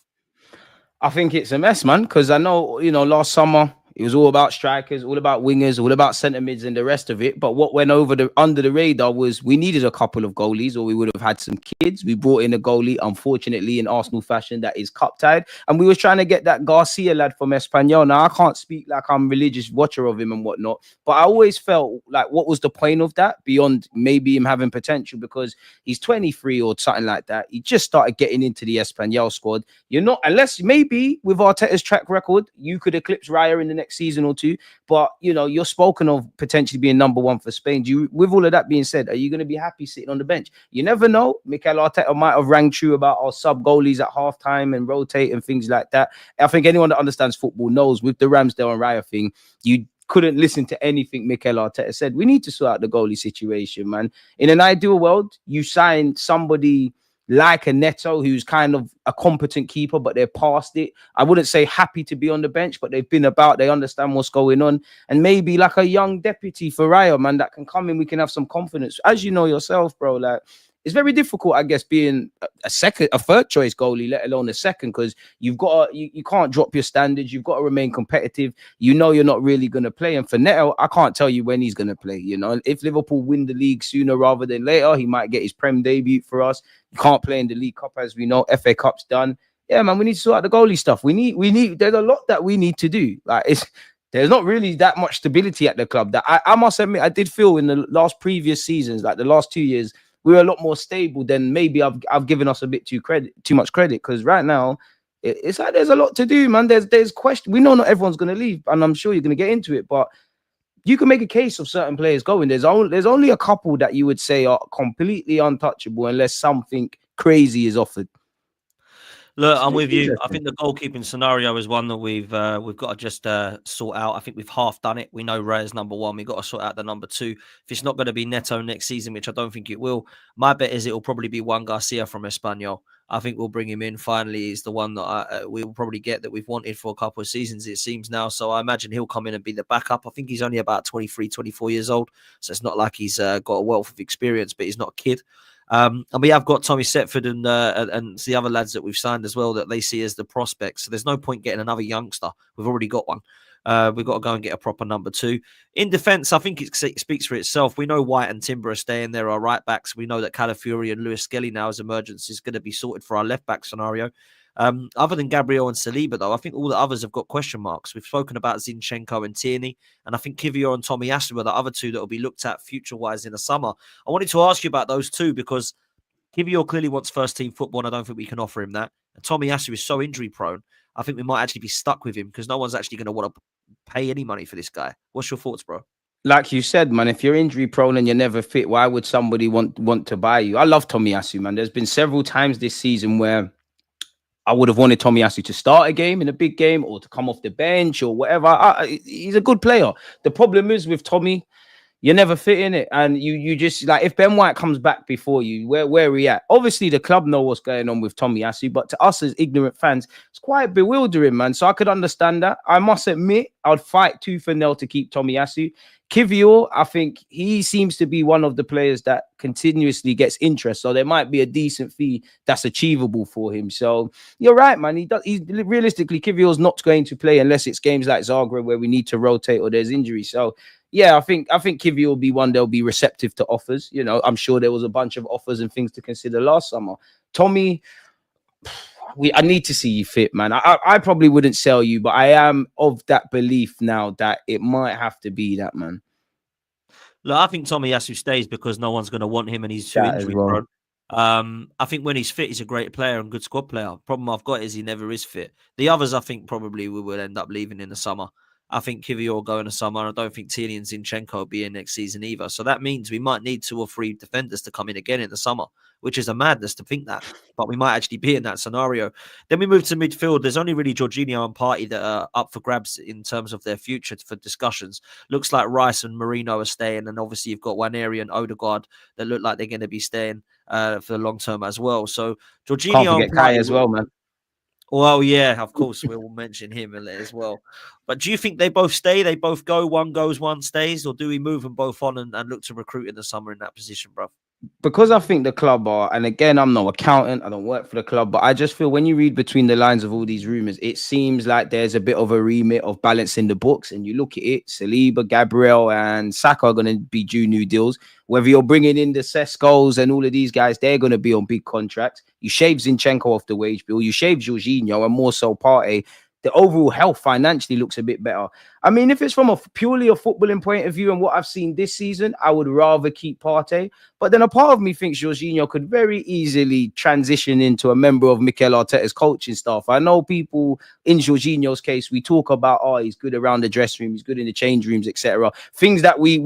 I think it's a mess, man, because I know, last summer it was all about strikers, all about wingers, all about centre mids and the rest of it. But what went under the radar was we needed a couple of goalies or we would have had some kids. We brought in a goalie, unfortunately, in Arsenal fashion, that is cup tied. And we was trying to get that Garcia lad from Espanyol. Now, I can't speak like I'm a religious watcher of him and whatnot, but I always felt like what was the point of that beyond maybe him having potential because he's 23 or something like that. He just started getting into the Espanyol squad. You're not, unless maybe with Arteta's track record, you could eclipse Raya in the next season or two, but you're spoken of potentially being number one for Spain. With all of that being said, are you going to be happy sitting on the bench? You never know. Mikel Arteta might have rang true about our sub goalies at halftime and rotate and things like that. I think anyone that understands football knows with the Ramsdale and Raya thing, you couldn't listen to anything Mikel Arteta said. We need to sort out the goalie situation, man. In an ideal world, you sign somebody like a Neto, who's kind of a competent keeper, but they're past it. I wouldn't say happy to be on the bench, but they've been about, they understand what's going on. And maybe like a young deputy for Raya, man, that can come in, we can have some confidence. As you know yourself, bro, like, it's very difficult, I guess, being a third choice goalie, let alone a second, because you've got you can't drop your standards. You've got to remain competitive. You're not really going to play. And for Neto, I can't tell you when he's going to play. If Liverpool win the league sooner rather than later, he might get his Prem debut for us. He can't play in the League Cup, as we know. FA Cup's done. yeah, man, we need to sort out the goalie stuff. We need. There's a lot that we need to do. Like there's not really that much stability at the club. That I must admit, I did feel in the previous seasons, like the last 2 years, we were a lot more stable than maybe I've given us a bit too much credit. Because right now, it's like there's a lot to do, man. There's question. We know not everyone's going to leave, and I'm sure you're going to get into it, but you can make a case of certain players going. There's only a couple that you would say are completely untouchable unless something crazy is offered. Look, I'm with you. I think the goalkeeping scenario is one that we've got to just sort out. I think we've half done it. We know Raya's number one. We've got to sort out the number two. If it's not going to be Neto next season, which I don't think it will, my bet is it will probably be Juan Garcia from Espanyol. I think we'll bring him in. Finally, he's the one that we will probably get that we've wanted for a couple of seasons, it seems now. So I imagine he'll come in and be the backup. I think he's only about 23, 24 years old. So it's not like he's got a wealth of experience, but he's not a kid. And we have got Tommy Setford and the other lads that we've signed as well that they see as the prospects. So there's no point getting another youngster. We've already got one. We've got to go and get a proper number two. In defence, I think it speaks for itself. We know White and Timber are staying there, our right backs. We know that Calafiori and Lewis Skelly now as emergence is going to be sorted for our left back scenario. Other than Gabriel and Saliba, though, I think all the others have got question marks. We've spoken about Zinchenko and Tierney, and I think Kivior and Tomiyasu are the other two that will be looked at future-wise in the summer. I wanted to ask you about those two because Kivior clearly wants first-team football, and I don't think we can offer him that. And Tomiyasu is so injury-prone, I think we might actually be stuck with him because no one's actually going to want to pay any money for this guy. What's your thoughts, bro? Like you said, man, if you're injury prone and you're never fit, why would somebody want to buy you? I love Tomiyasu, man. There's been several times this season where I would have wanted Tomiyasu to start a game in a big game or to come off the bench or whatever. He's a good player. The problem is with Tommy, you're never fit in it. And you just, like, if Ben White comes back before you, where are we at? Obviously, the club know what's going on with Tomiyasu, but to us as ignorant fans, it's quite bewildering, man. So I could understand that. I must admit, I'd fight tooth and nail to keep Tomiyasu. Kivior, I think he seems to be one of the players that continuously gets interest. So there might be a decent fee that's achievable for him. So you're right, man. He's realistically, Kivior's not going to play unless it's games like Zagreb where we need to rotate or there's injury. So yeah, I think Kivior will be one they'll be receptive to offers. You know, I'm sure there was a bunch of offers and things to consider last summer. Tommy, I need to see you fit, man. I probably wouldn't sell you, but I am of that belief now that it might have to be that, man. Look, I think Tomiyasu stays because no one's going to want him and he's too injury prone. I think when he's fit, he's a great player and good squad player. Problem I've got is he never is fit. The others, I think, probably we will end up leaving in the summer. I think Kivior will go in the summer. I don't think Tierney and Zinchenko will be in next season either. So that means we might need 2 or 3 defenders to come in again in the summer, which is a madness to think that. But we might actually be in that scenario. Then we move to midfield. There's only really Jorginho and Partey that are up for grabs in terms of their future for discussions. Looks like Rice and Marino are staying. And obviously you've got Waneri and Odegaard that look like they're going to be staying for the long term as well. So Jorginho can't forget Kai as well, man. Well, yeah, of course, we'll mention him as well. But do you think they both stay? They both go? One goes, one stays? Or do we move them both on and look to recruit in the summer in that position, bro? Because I think the club are, and again, I'm no accountant, I don't work for the club, but I just feel when you read between the lines of all these rumors, it seems like there's a bit of a remit of balancing the books. And you look at it, Saliba, Gabriel, and Saka are going to be due new deals. Whether you're bringing in the Sesco's and all of these guys, they're going to be on big contracts. You shave Zinchenko off the wage bill, you shave Jorginho, and more so Partey. The overall health financially looks a bit better. I mean, if it's from purely a footballing point of view and what I've seen this season, I would rather keep Partey. But then a part of me thinks Jorginho could very easily transition into a member of Mikel Arteta's coaching staff. I know people in Jorginho's case, we talk about, oh, he's good around the dressing room, he's good in the change rooms, etc. Things that we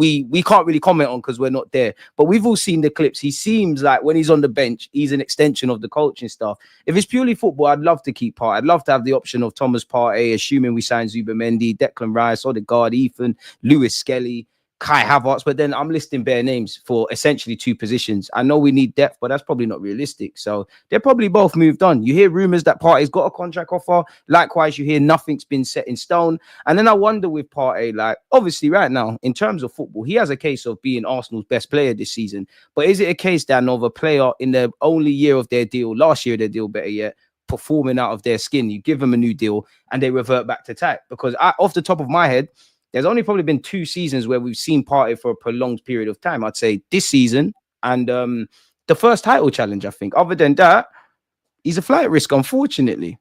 can't really comment on because we're not there. But we've all seen the clips. He seems like when he's on the bench, he's an extension of the coaching staff. If it's purely football, I'd love to keep Partey. I'd love to have the option of Thomas Partey, assuming we sign Zubimendi, Declan Rice, Odegaard, Ethan, Lewis Skelly, Kai Havertz, but then I'm listing bare names for essentially 2 positions. I know we need depth, but that's probably not realistic. So they're probably both moved on. You hear rumors that Partey's got a contract offer. Likewise, you hear nothing's been set in stone. And then I wonder with Partey, like, obviously right now, in terms of football, he has a case of being Arsenal's best player this season. But is it a case, Dan, of a player in the only year of their deal, last year of their deal, better yet, performing out of their skin? You give them a new deal and they revert back to type. Because off the top of my head, there's only probably been 2 seasons where we've seen Partey for a prolonged period of time. I'd say this season and the first title challenge, I think. Other than that, he's a flight risk, unfortunately.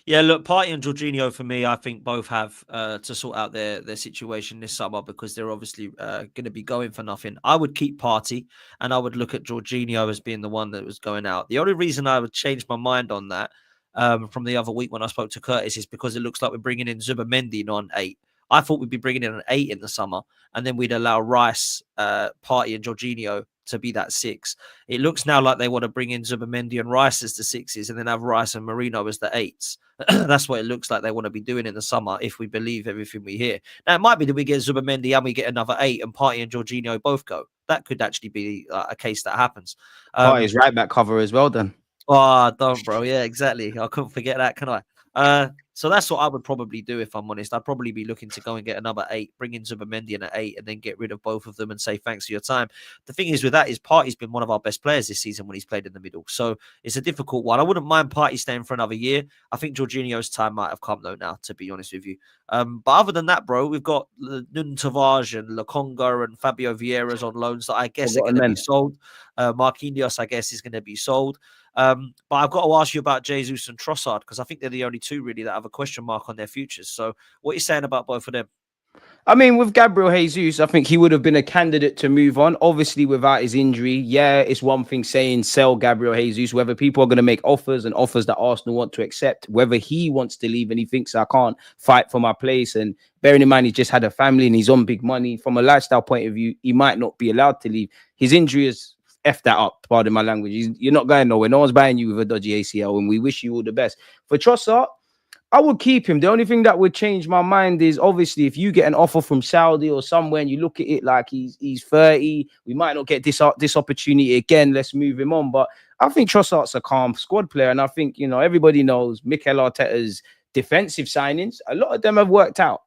Yeah, look, Partey and Jorginho for me, I think both have to sort out their situation this summer because they're obviously going to be going for nothing. I would keep Partey and I would look at Jorginho as being the one that was going out. The only reason I would change my mind on that from the other week when I spoke to Curtis is because it looks like we're bringing in Zubamendi on 8. I thought we'd be bringing in an 8 in the summer and then we'd allow Rice, Partey and Jorginho to be that 6. It looks now like they want to bring in Zubamendi and Rice as the 6s and then have Rice and Marino as the 8s. That's what it looks like they want to be doing in the summer if we believe everything we hear. Now, it might be that we get Zubamendi and we get another 8 and Partey and Jorginho both go. That could actually be a case that happens. Partey's right back cover as well then. Oh, don't, bro. Yeah, exactly. I couldn't forget that, can I? So that's what I would probably do if I'm honest. I'd probably be looking to go and get another 8, bring in Zubamendi in at 8, and then get rid of both of them and say thanks for your time. The thing is with that is Partey's been one of our best players this season when he's played in the middle. So it's a difficult one. I wouldn't mind Partey staying for another year. I think Jorginho's time might have come though now, to be honest with you. But other than that, bro, we've got Nun Tavares and Lokonga and Fabio Vieira's on loans that I guess are going to be sold. Marquinhos, I guess, is going to be sold. But I've got to ask you about Jesus and Trossard because I think they're the only two really that have a question mark on their futures. So what are you saying about both of them? I mean, with Gabriel Jesus, I think he would have been a candidate to move on. Obviously, without his injury, yeah, it's one thing saying sell Gabriel Jesus, whether people are going to make offers and offers that Arsenal want to accept, whether he wants to leave and he thinks I can't fight for my place. And bearing in mind, he just had a family and he's on big money. From a lifestyle point of view, he might not be allowed to leave. His injury is F that up, pardon my language. You're not going nowhere. No one's buying you with a dodgy ACL, and we wish you all the best. For Trossard, I would keep him. The only thing that would change my mind is obviously if you get an offer from Saudi or somewhere and you look at it like he's 30, we might not get this opportunity again. Let's move him on. But I think Trossard's a calm squad player, and I think everybody knows Mikel Arteta's defensive signings. A lot of them have worked out.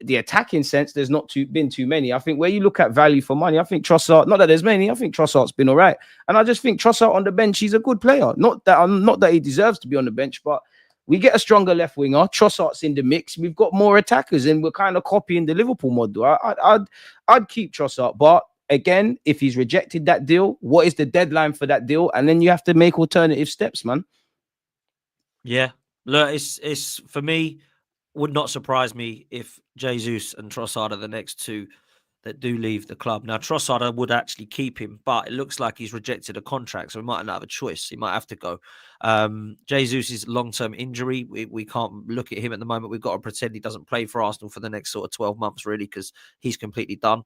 The attacking sense, there's not been too many. I think where you look at value for money, I think Trossard, not that there's many, I think Trossard's been all right. And I just think Trossard on the bench, he's a good player. Not that he deserves to be on the bench, but we get a stronger left winger. Trossard's in the mix. We've got more attackers, and we're kind of copying the Liverpool model. I'd keep Trossard, but again, if he's rejected that deal, what is the deadline for that deal? And then you have to make alternative steps, man. Yeah, look, it's for me. Would not surprise me if Jesus and Trossard are the next two that do leave the club. Now, Trossard, I would actually keep him, but it looks like he's rejected a contract, so we might not have a choice. He might have to go. Jesus' long-term injury, we can't look at him at the moment. We've got to pretend he doesn't play for Arsenal for the next sort of 12 months, really, because he's completely done.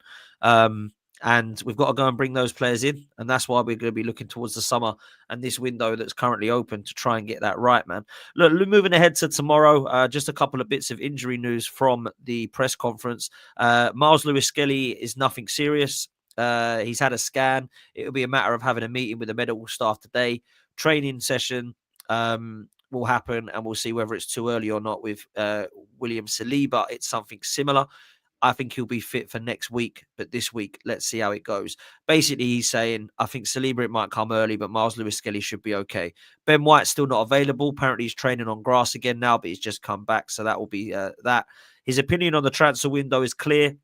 And we've got to go and bring those players in. And that's why we're going to be looking towards the summer and this window that's currently open to try and get that right, man. Look, moving ahead to tomorrow, just a couple of bits of injury news from the press conference. Miles Lewis-Skelly is nothing serious. He's had a scan. It'll be a matter of having a meeting with the medical staff today. Training session will happen, and we'll see whether it's too early or not with William Saliba. It's something similar. I think he'll be fit for next week, but this week, let's see how it goes. Basically, he's saying, I think Saliba, it might come early, but Miles Lewis-Skelly should be okay. Ben White's still not available. Apparently, he's training on grass again now, but he's just come back, so that will be that. His opinion on the transfer window is clear.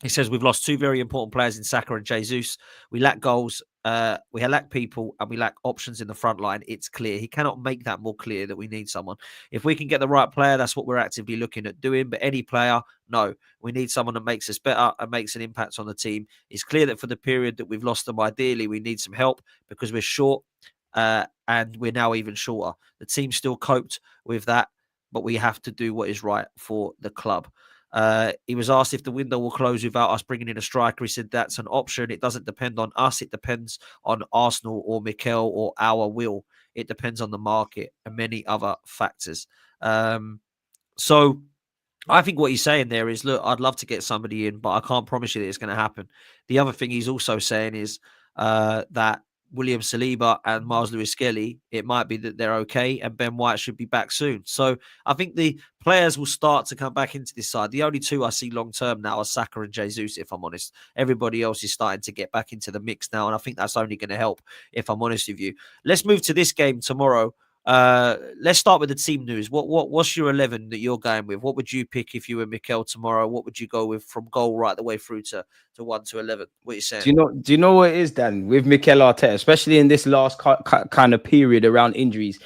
He says we've lost two very important players in Saka and Jesus. We lack goals, we lack people, and we lack options in the front line. It's clear. He cannot make that more clear that we need someone. If we can get the right player, that's what we're actively looking at doing. But any player, no. We need someone that makes us better and makes an impact on the team. It's clear that for the period that we've lost them, ideally, we need some help because we're short and we're now even shorter. The team still coped with that, but we have to do what is right for the club. He was asked if the window will close without us bringing in a striker. He said that's an option. It doesn't depend on us. It depends on Arsenal or Mikel or our will. It depends on the market and many other factors. So I think what he's saying there is, look, I'd love to get somebody in, but I can't promise you that it's going to happen. The other thing he's also saying is that William Saliba and Miles Lewis-Skelly, it might be that they're okay, and Ben White should be back soon. So I think the players will start to come back into this side. The only two I see long-term now are Saka and Jesus, if I'm honest. Everybody else is starting to get back into the mix now, and I think that's only going to help, if I'm honest with you. Let's move to this game tomorrow. Let's start with the team news. What's your 11 that you're going with? What would you pick if you were Mikel tomorrow? What would you go with from goal right the way through to 1 to 11? What are you saying? Do you know what it is, Dan, with Mikel Arteta, especially in this last kind of period around injuries?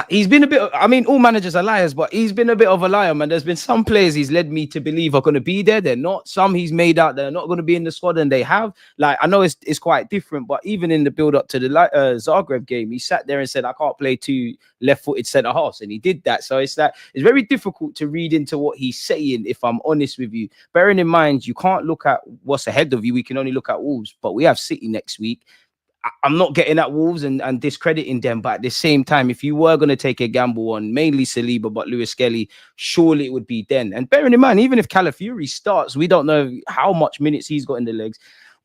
He's been a bit. I mean, all managers are liars, but he's been a bit of a liar, man. There's been some players he's led me to believe are going to be there. They're not. Some he's made out they're not going to be in the squad, and they have. Like, I know it's quite different, but even in the build up to the Zagreb game, he sat there and said, "I can't play two left-footed centre halves," and he did that. So it's very difficult to read into what he's saying. If I'm honest with you, bearing in mind you can't look at what's ahead of you. We can only look at Wolves, but we have City next week. I'm not getting at Wolves and discrediting them, but at the same time, if you were going to take a gamble on mainly Saliba, but Lewis Skelly, surely it would be Den. And bearing in mind, even if Calafiori starts, we don't know how much minutes he's got in the legs.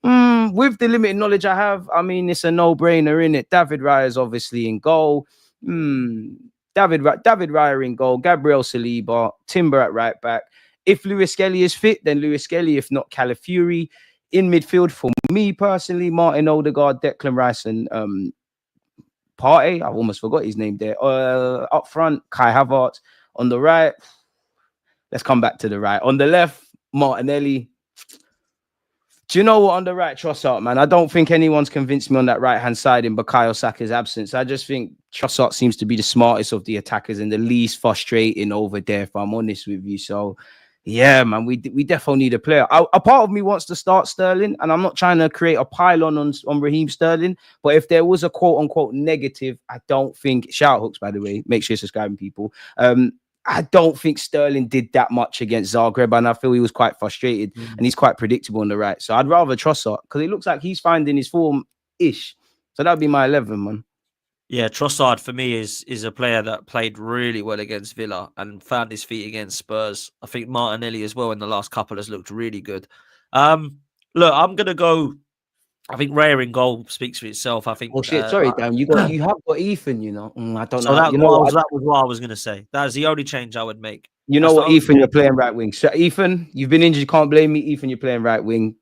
With the limited knowledge I have, I mean, it's a no-brainer, isn't it? David Raya is obviously in goal. David Raya in goal. Gabriel Saliba, Timber at right back. If Lewis Skelly is fit, then Lewis Skelly. If not, Calafiori. In midfield, for me personally, Martin Odegaard, Declan Rice, and Partey. I almost forgot his name there. Up front, Kai Havertz. On the right, let's come back to the right. On the left, Martinelli. Do you know what? On the right, Trossard, man. I don't think anyone's convinced me on that right-hand side in Bukayo Saka's absence. I just think Trossard seems to be the smartest of the attackers and the least frustrating over there, if I'm honest with you. So, yeah, man, we definitely need a player. A part of me wants to start Sterling, and I'm not trying to create a pile on Raheem Sterling, but if there was a quote-unquote negative, I don't think... Shout hooks, by the way. Make sure you're subscribing, people. I don't think Sterling did that much against Zagreb, and I feel he was quite frustrated, and he's quite predictable on the right. So I'd rather Trossard, because it looks like he's finding his form-ish. So that'd be my 11, man. Yeah, Trossard for me is a player that played really well against Villa and found his feet against Spurs. I think Martinelli as well in the last couple has looked really good. Look, I'm gonna go. I think Raya in goal speaks for itself. I think. Oh shit! Sorry, Dan. You have got Ethan. You know, I don't know. That you know, that was what I was gonna say. That is the only change I would make. You know what, Ethan? You're playing right wing. So Ethan, you've been injured. You can't blame me. Ethan, you're playing right wing.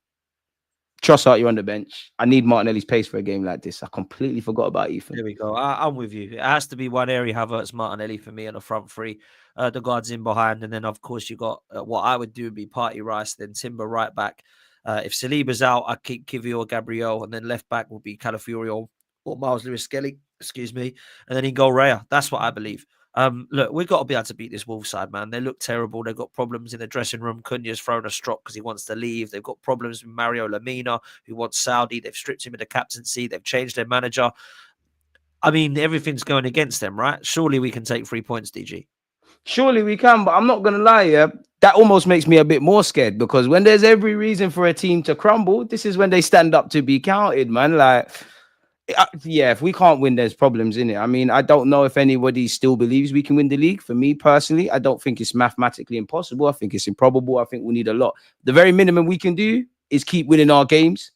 Trossard, you're on the bench. I need Martinelli's pace for a game like this. I completely forgot about Ethan. There we go. I'm with you. It has to be one area. Havertz, Martinelli for me on the front three. The guards in behind, and then of course you got what I would do would be Partey, Rice, then Timber right back. If Saliba's out, I keep Kivio or Gabriel, and then left back will be Calafiori or Miles Lewis Skelly. Excuse me, and then in goal Raya. That's what I believe. Look, we've got to be able to beat this Wolves side, man. They look terrible. They've got problems in the dressing room. Cunha's thrown a strop because he wants to leave. They've got problems with Mario Lamina, who wants Saudi. They've stripped him of the captaincy. They've changed their manager. I mean, everything's going against them, right? Surely we can take 3 points, DG. Surely we can, but I'm not going to lie, yeah. That almost makes me a bit more scared, because when there's every reason for a team to crumble, this is when they stand up to be counted, man. Like, yeah, if we can't win, there's problems in it. I mean, I don't know if anybody still believes we can win the league. For me personally, I don't think it's mathematically impossible. I think it's improbable. I think we need a lot. The very minimum we can do is keep winning our games.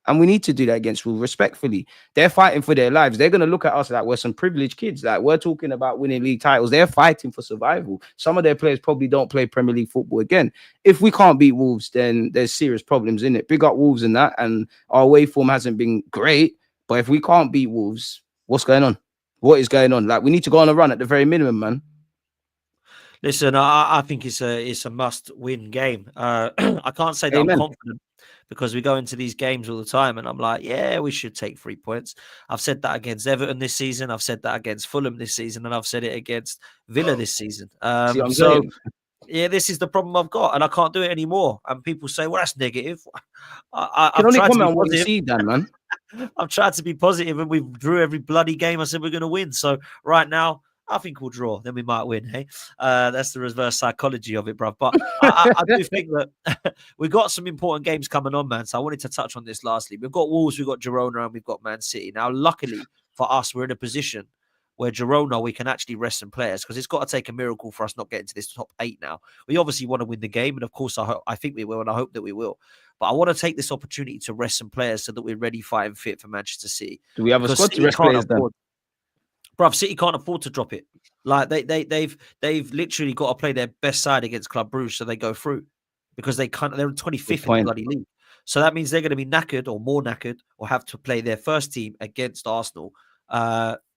And we need to do that against Wolves respectfully. They're fighting for their lives. They're going to look at us like we're some privileged kids. Like, we're talking about winning league titles. They're fighting for survival. Some of their players probably don't play Premier League football again. If we can't beat Wolves, then there's serious problems in it. Big up Wolves in that. And our away form hasn't been great. But if we can't beat Wolves, what's going on? What is going on? Like, we need to go on a run at the very minimum, man. Listen, I think it's a must-win game. I can't say that I'm confident, because we go into these games all the time and I'm like, yeah, we should take 3 points. I've said that against Everton this season. I've said that against Fulham this season. And I've said it against Villa this season. Yeah, this is the problem I've got, and I can't do it anymore. And people say, well, that's negative. I've only comment on what you see, Dan, man. I've tried to be positive, and we drew every bloody game. I said we're going to win. So right now, I think we'll draw. Then we might win. Hey, that's the reverse psychology of it, bruv. But I do think that we've got some important games coming on, man. So I wanted to touch on this lastly. We've got Wolves, we've got Girona, and we've got Man City. Now, luckily for us, we're in a position where Girona, we can actually rest some players, because it's got to take a miracle for us not getting to this top 8 now. We obviously want to win the game, and of course, I think we will, and I hope that we will. But I want to take this opportunity to rest some players so that we're ready, fight, and fit for Manchester City. Do we have a squad to rest players then? Bruv, City can't afford to drop it. Like they've literally got to play their best side against Club Brugge so they go through, because they're 25th in the bloody league. So that means they're going to be knackered or more knackered, or have to play their first team against Arsenal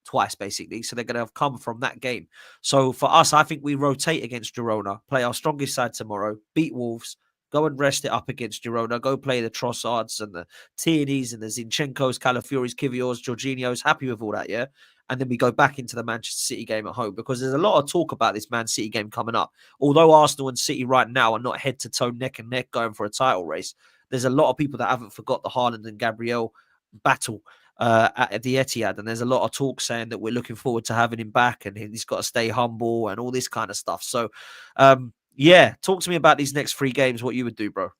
twice, basically. So they're going to have come from that game. So for us, I think we rotate against Girona, play our strongest side tomorrow, beat Wolves, go and rest it up against Girona, go play the Trossards and the Tierney's and the Zinchenkos, Calafiori's, Kiviors, Jorginho's, happy with all that, yeah? And then we go back into the Manchester City game at home, because there's a lot of talk about this Man City game coming up. Although Arsenal and City right now are not head to toe, neck and neck going for a title race, there's a lot of people that haven't forgot the Haaland and Gabriel battle at the Etihad, and there's a lot of talk saying that we're looking forward to having him back, and he's got to stay humble and all this kind of stuff. So, yeah, talk to me about these next 3 games. What you would do, bro?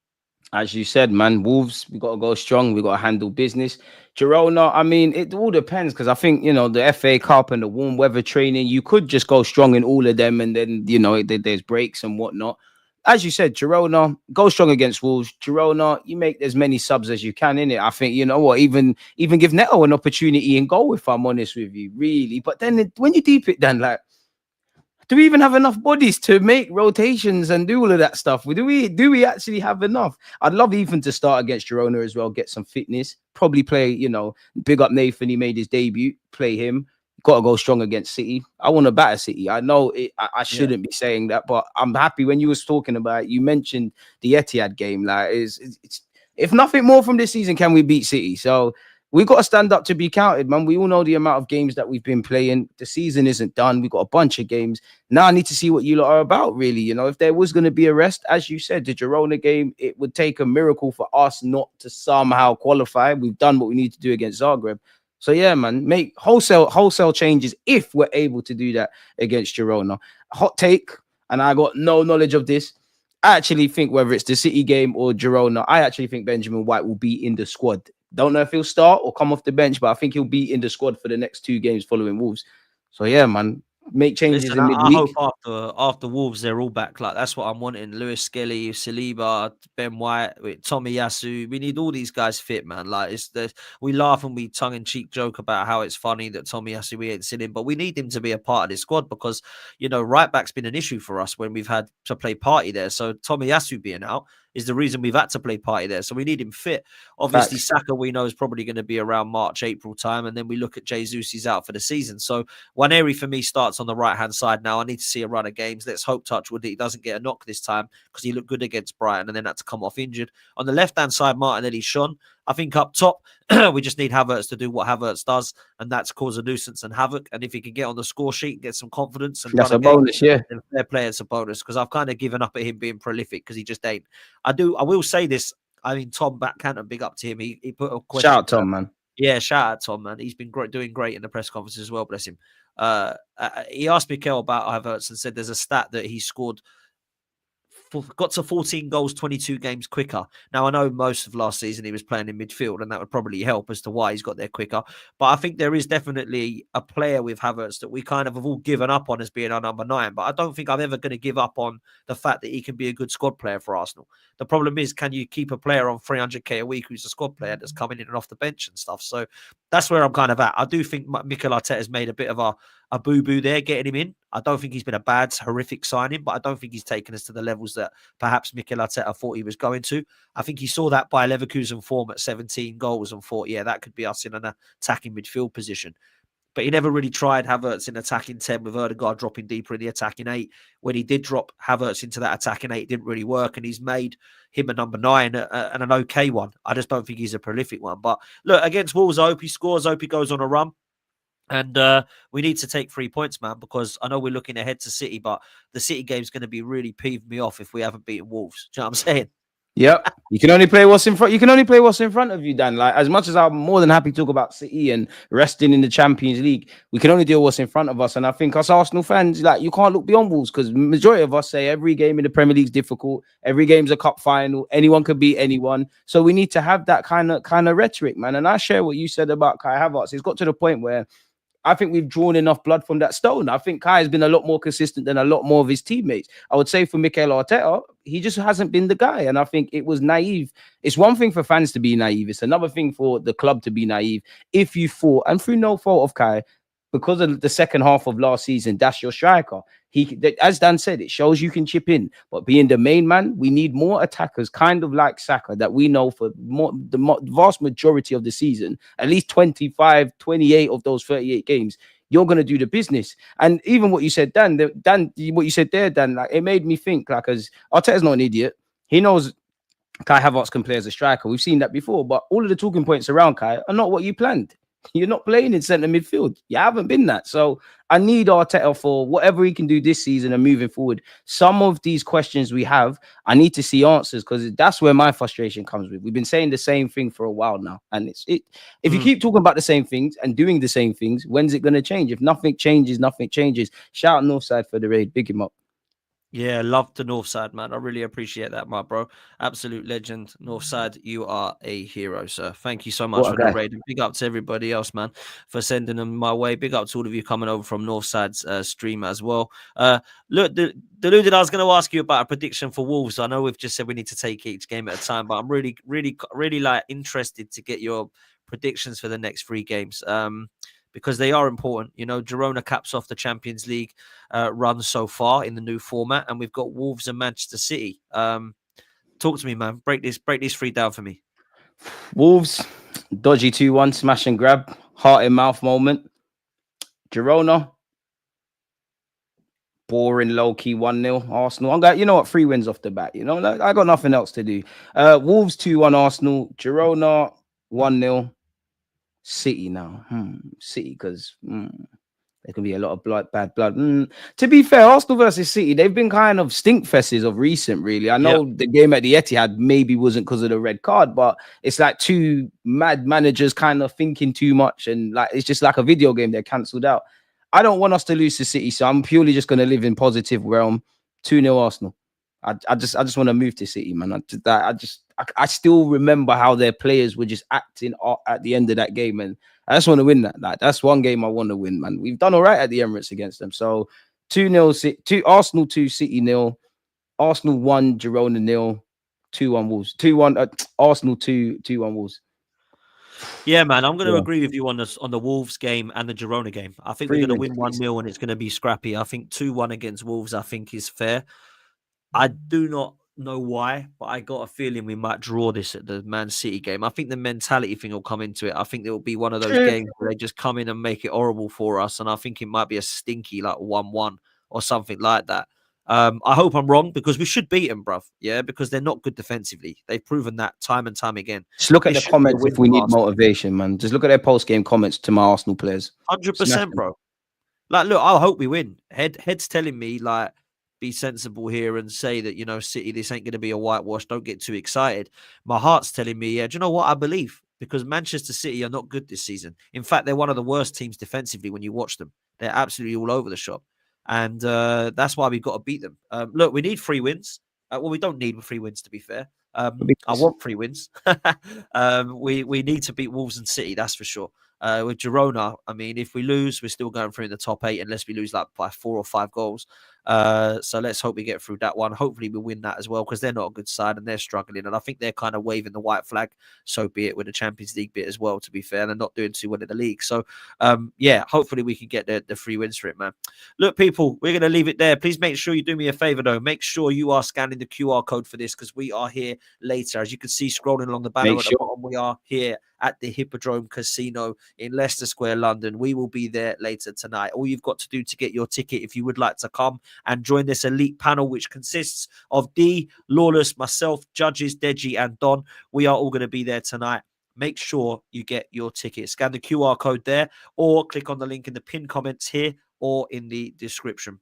As you said, man, Wolves, we got to go strong. We got to handle business. Girona, I mean, it all depends, because I think, you know, the FA Cup and the warm weather training, you could just go strong in all of them, and then, you know, there's breaks and whatnot. As you said, Girona, go strong against Wolves. Girona, you make as many subs as you can in it. I think, you know what, even give Neto an opportunity in goal, if I'm honest with you, really. But then when you deep it down, like, do we even have enough bodies to make rotations and do all of that stuff? Do we actually have enough? I'd love even to start against Girona as well, get some fitness, probably play, you know, big up Nathan, he made his debut, play him. Got to go strong against City. I want to batter City. I know I shouldn't be saying that, but I'm happy when you was talking about it, you mentioned the Etihad game. Like, it's if nothing more from this season, can we beat City? So we got to stand up to be counted, man. We all know the amount of games that we've been playing. The season isn't done. We've got a bunch of games. Now I need to see what you lot are about, really. You know, if there was going to be a rest, as you said, the Girona game, it would take a miracle for us not to somehow qualify. We've done what we need to do against Zagreb. So yeah, man, make wholesale changes if we're able to do that against Girona. Hot take, and I got no knowledge of this. I actually think whether it's the City game or Girona, I actually think Benjamin White will be in the squad. Don't know if he'll start or come off the bench, but I think he'll be in the squad for the next 2 games following Wolves. So yeah, man, make changes Listen, in midweek. I hope after Wolves they're all back. Like, that's what I'm wanting. Lewis Skelly, Saliba, Ben White, Tommy Yasu. We need all these guys fit, man. Like, we laugh and we tongue in cheek joke about how it's funny that Tommy Yasu, we ain't seen him, but we need him to be a part of this squad, because, you know, right back's been an issue for us when we've had to play Party there. So Tommy Yasu being out is the reason we've had to play Party there. So we need him fit. Obviously, Saka, we know, is probably going to be around March, April time. And then we look at Jesus, he's out for the season. So Waneri for me starts on the right-hand side now. I need to see a run of games. Let's hope, touch wood, that he doesn't get a knock this time, because he looked good against Brighton and then had to come off injured. On the left-hand side, Martinelli, Sean. I think up top, we just need Havertz to do what Havertz does, and that's cause a nuisance and havoc. And if he can get on the score sheet, get some confidence, and that's a bonus, yeah. Fair play, it's a bonus, because I've kind of given up at him being prolific, because he just ain't. I will say this. I mean, Tom Backcanton, big up to him. He put a question. Shout out Tom, man. Yeah, shout out Tom, man. He's been doing great in the press conference as well. Bless him. He asked Mikel about Havertz and said there's a stat that he scored. Got to 14 goals, 22 games quicker. Now, I know most of last season he was playing in midfield, and that would probably help as to why he's got there quicker. But I think there is definitely a player with Havertz that we kind of have all given up on as being our number 9. But I don't think I'm ever going to give up on the fact that he can be a good squad player for Arsenal. The problem is, can you keep a player on 300k a week who's a squad player that's coming in and off the bench and stuff? So that's where I'm kind of at. I do think Mikel Arteta's made a bit of a boo-boo there, getting him in. I don't think he's been a bad, horrific signing, but I don't think he's taken us to the levels that perhaps Mikel Arteta thought he was going to. I think he saw that by Leverkusen form at 17 goals and thought, yeah, that could be us in an attacking midfield position. But he never really tried Havertz in attacking 10 with Ødegaard dropping deeper in the attacking 8. When he did drop Havertz into that attacking 8, it didn't really work, and he's made him a number 9 and an okay one. I just don't think he's a prolific one. But look, against Wolves, I hope he scores. I hope he goes on a run. And we need to take 3 points, man, because I know we're looking ahead to City, but the City game is going to be really peeved me off if we haven't beaten Wolves. Do you know what I'm saying? Yep. You can only play what's in front. You can only play what's in front of you, Dan. Like, as much as I'm more than happy to talk about City and resting in the Champions League, we can only deal with what's in front of us. And I think us Arsenal fans, like, you can't look beyond Wolves, because majority of us say every game in the Premier League is difficult. Every game's a cup final. Anyone could beat anyone. So we need to have that kind of rhetoric, man. And I share what you said about Kai Havertz. It's got to the point where I think we've drawn enough blood from that stone. I think Kai has been a lot more consistent than a lot more of his teammates. I would say for Mikel Arteta, he just hasn't been the guy. And I think it was naive. It's one thing for fans to be naive. It's another thing for the club to be naive. If you thought, and through no fault of Kai, because of the second half of last season, that's your striker. As Dan said, it shows you can chip in. But being the main man, we need more attackers, kind of like Saka, that we know for the vast majority of the season, at least 25, 28 of those 38 games, you're going to do the business. And even what you said, Dan, what you said there, Dan, like, it made me think, like, as Arteta's not an idiot. He knows Kai Havertz can play as a striker. We've seen that before, but all of the talking points around Kai are not what you planned. You're not playing in centre midfield. You haven't been that. So I need Arteta for whatever he can do this season and moving forward. Some of these questions we have, I need to see answers, because that's where my frustration comes with. We've been saying the same thing for a while now. And if you keep talking about the same things and doing the same things, when's it going to change? If nothing changes, nothing changes. Shout out Northside for the raid. Big him up. Yeah, love the North Side, man. I really appreciate that, my bro. Absolute legend. North Side, you are a hero, sir. Thank you so much for the raid. And big up to everybody else, man, for sending them my way. Big up to all of you coming over from North Side's stream as well. Look, Deluded, I was going to ask you about a prediction for Wolves. I know we've just said we need to take each game at a time, but I'm really like interested to get your predictions for the next 3 games. Because they are important. You know, Girona caps off the Champions League run so far in the new format, and we've got Wolves and Manchester City. Talk to me, man. Break these 3 down for me. Wolves, dodgy 2-1, smash and grab, heart in mouth moment. Girona, boring, low-key 1-0. Arsenal, I'm going, you know what, 3 wins off the bat. You know, I got nothing else to do. Wolves 2-1 Arsenal. Girona 1-0. City now. City, because there can be a lot of bad blood. To be fair, Arsenal versus City, they've been kind of stink fests of recent, really. I know the game at the Etihad maybe wasn't because of the red card, but it's like 2 mad managers kind of thinking too much, and like it's just like a video game. They're cancelled out. I don't want us to lose to City, so I'm purely just going to live in positive realm. 2-0 Arsenal. I just want to move to City, man. I still remember how their players were just acting at the end of that game, and I just want to win that. Like, that's one game I want to win, man. We've done all right at the Emirates against them. So 2-0, Arsenal 2, City 0, Arsenal 1, Girona 0, 2-1 Wolves, 2-1 Arsenal 2, 2-1 Wolves. Yeah, man, I'm going to agree with you on the Wolves game and the Girona game. I think we're going to win 1-0 and it's going to be scrappy. I think 2-1 against Wolves, I think, is fair. I do not know why, but I got a feeling we might draw this at the Man City game. I think the mentality thing will come into it. I think there will be one of those games where they just come in and make it horrible for us, and I think it might be a stinky like 1-1 or something like that. I hope I'm wrong, because we should beat them, bruv. Yeah, because they're not good defensively. They've proven that time and time again. Just look at the comments if we need motivation, man. Just look at their post-game comments to my Arsenal players. 100%, bro. Like, look, I hope we win. Head's telling me, like, be sensible here and say that, you know, City, this ain't going to be a whitewash. Don't get too excited. My heart's telling me, yeah, do you know what? I believe, because Manchester City are not good this season. In fact, they're one of the worst teams defensively when you watch them. They're absolutely all over the shop. And that's why we've got to beat them. Look, we need 3 wins. Well, we don't need 3 wins, to be fair. I want 3 wins. We need to beat Wolves and City, that's for sure. With Girona, I mean, if we lose, we're still going through in the top 8 unless we lose like by 4 or 5 goals. So let's hope we get through that one. Hopefully we win that as well, because they're not a good side and they're struggling. And I think they're kind of waving the white flag, so be it, with the Champions League bit as well, to be fair. They're not doing too well in the league. So, yeah, hopefully we can get the 3 wins for it, man. Look, people, we're going to leave it there. Please make sure you do me a favor, though. Make sure you are scanning the QR code for this, because we are here later. As you can see, scrolling along the banner at the bottom, we are here at the Hippodrome Casino in Leicester Square, London. We will be there later tonight. All you've got to do to get your ticket, if you would like to come and join this elite panel, which consists of D, Lawless, myself, Judges, Deji, and Don. We are all going to be there tonight. Make sure you get your ticket. Scan the QR code there, or click on the link in the pinned comments here or in the description.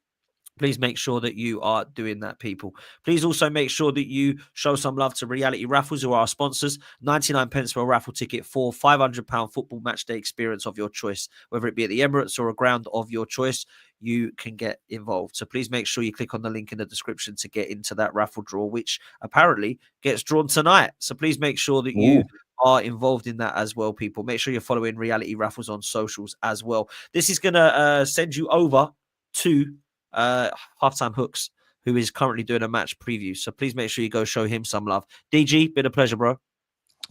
Please make sure that you are doing that, people. Please also make sure that you show some love to Reality Raffles, who are our sponsors. 99 pence for a raffle ticket for £500 football match day experience of your choice. Whether it be at the Emirates or a ground of your choice, you can get involved. So please make sure you click on the link in the description to get into that raffle draw, which apparently gets drawn tonight. So please make sure that you are involved in that as well, people. Make sure you're following Reality Raffles on socials as well. This is going to send you over to Halftime Hooks, who is currently doing a match preview. So please make sure you go show him some love. DG, been a pleasure, bro.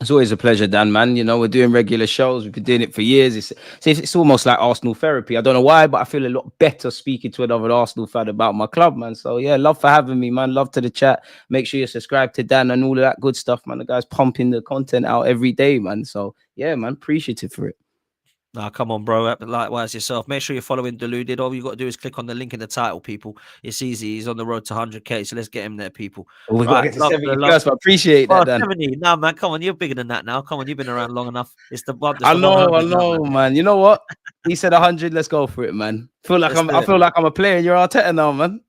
It's always a pleasure, Dan, man. You know, we're doing regular shows. We've been doing it for years. It's almost like Arsenal therapy. I don't know why, but I feel a lot better speaking to another Arsenal fan about my club, man. So, yeah, love for having me, man. Love to the chat. Make sure you subscribe to Dan and all of that good stuff, man. The guy's pumping the content out every day, man. So, yeah, man, appreciative for it. Nah, come on, bro. Likewise yourself. Make sure you're following Deluded. All you got to do is click on the link in the title, people. It's easy. He's on the road to 100K, so let's get him there, people. Well, we've got to get to 70 first, but I appreciate Oh, that, Dan. 70. Nah, man, come on. You're bigger than that now. Come on, you've been around long enough. It's the one. I know, man. You know what? He said 100. Let's go for it, man. I feel like I'm a player and you're Arteta now, man.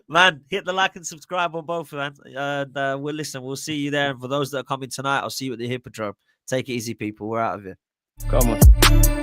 Man, hit the like and subscribe on both, man. And we'll see you there. And for those that are coming tonight, I'll see you at the Hippodrome. Take it easy, people. We're out of here. Come on.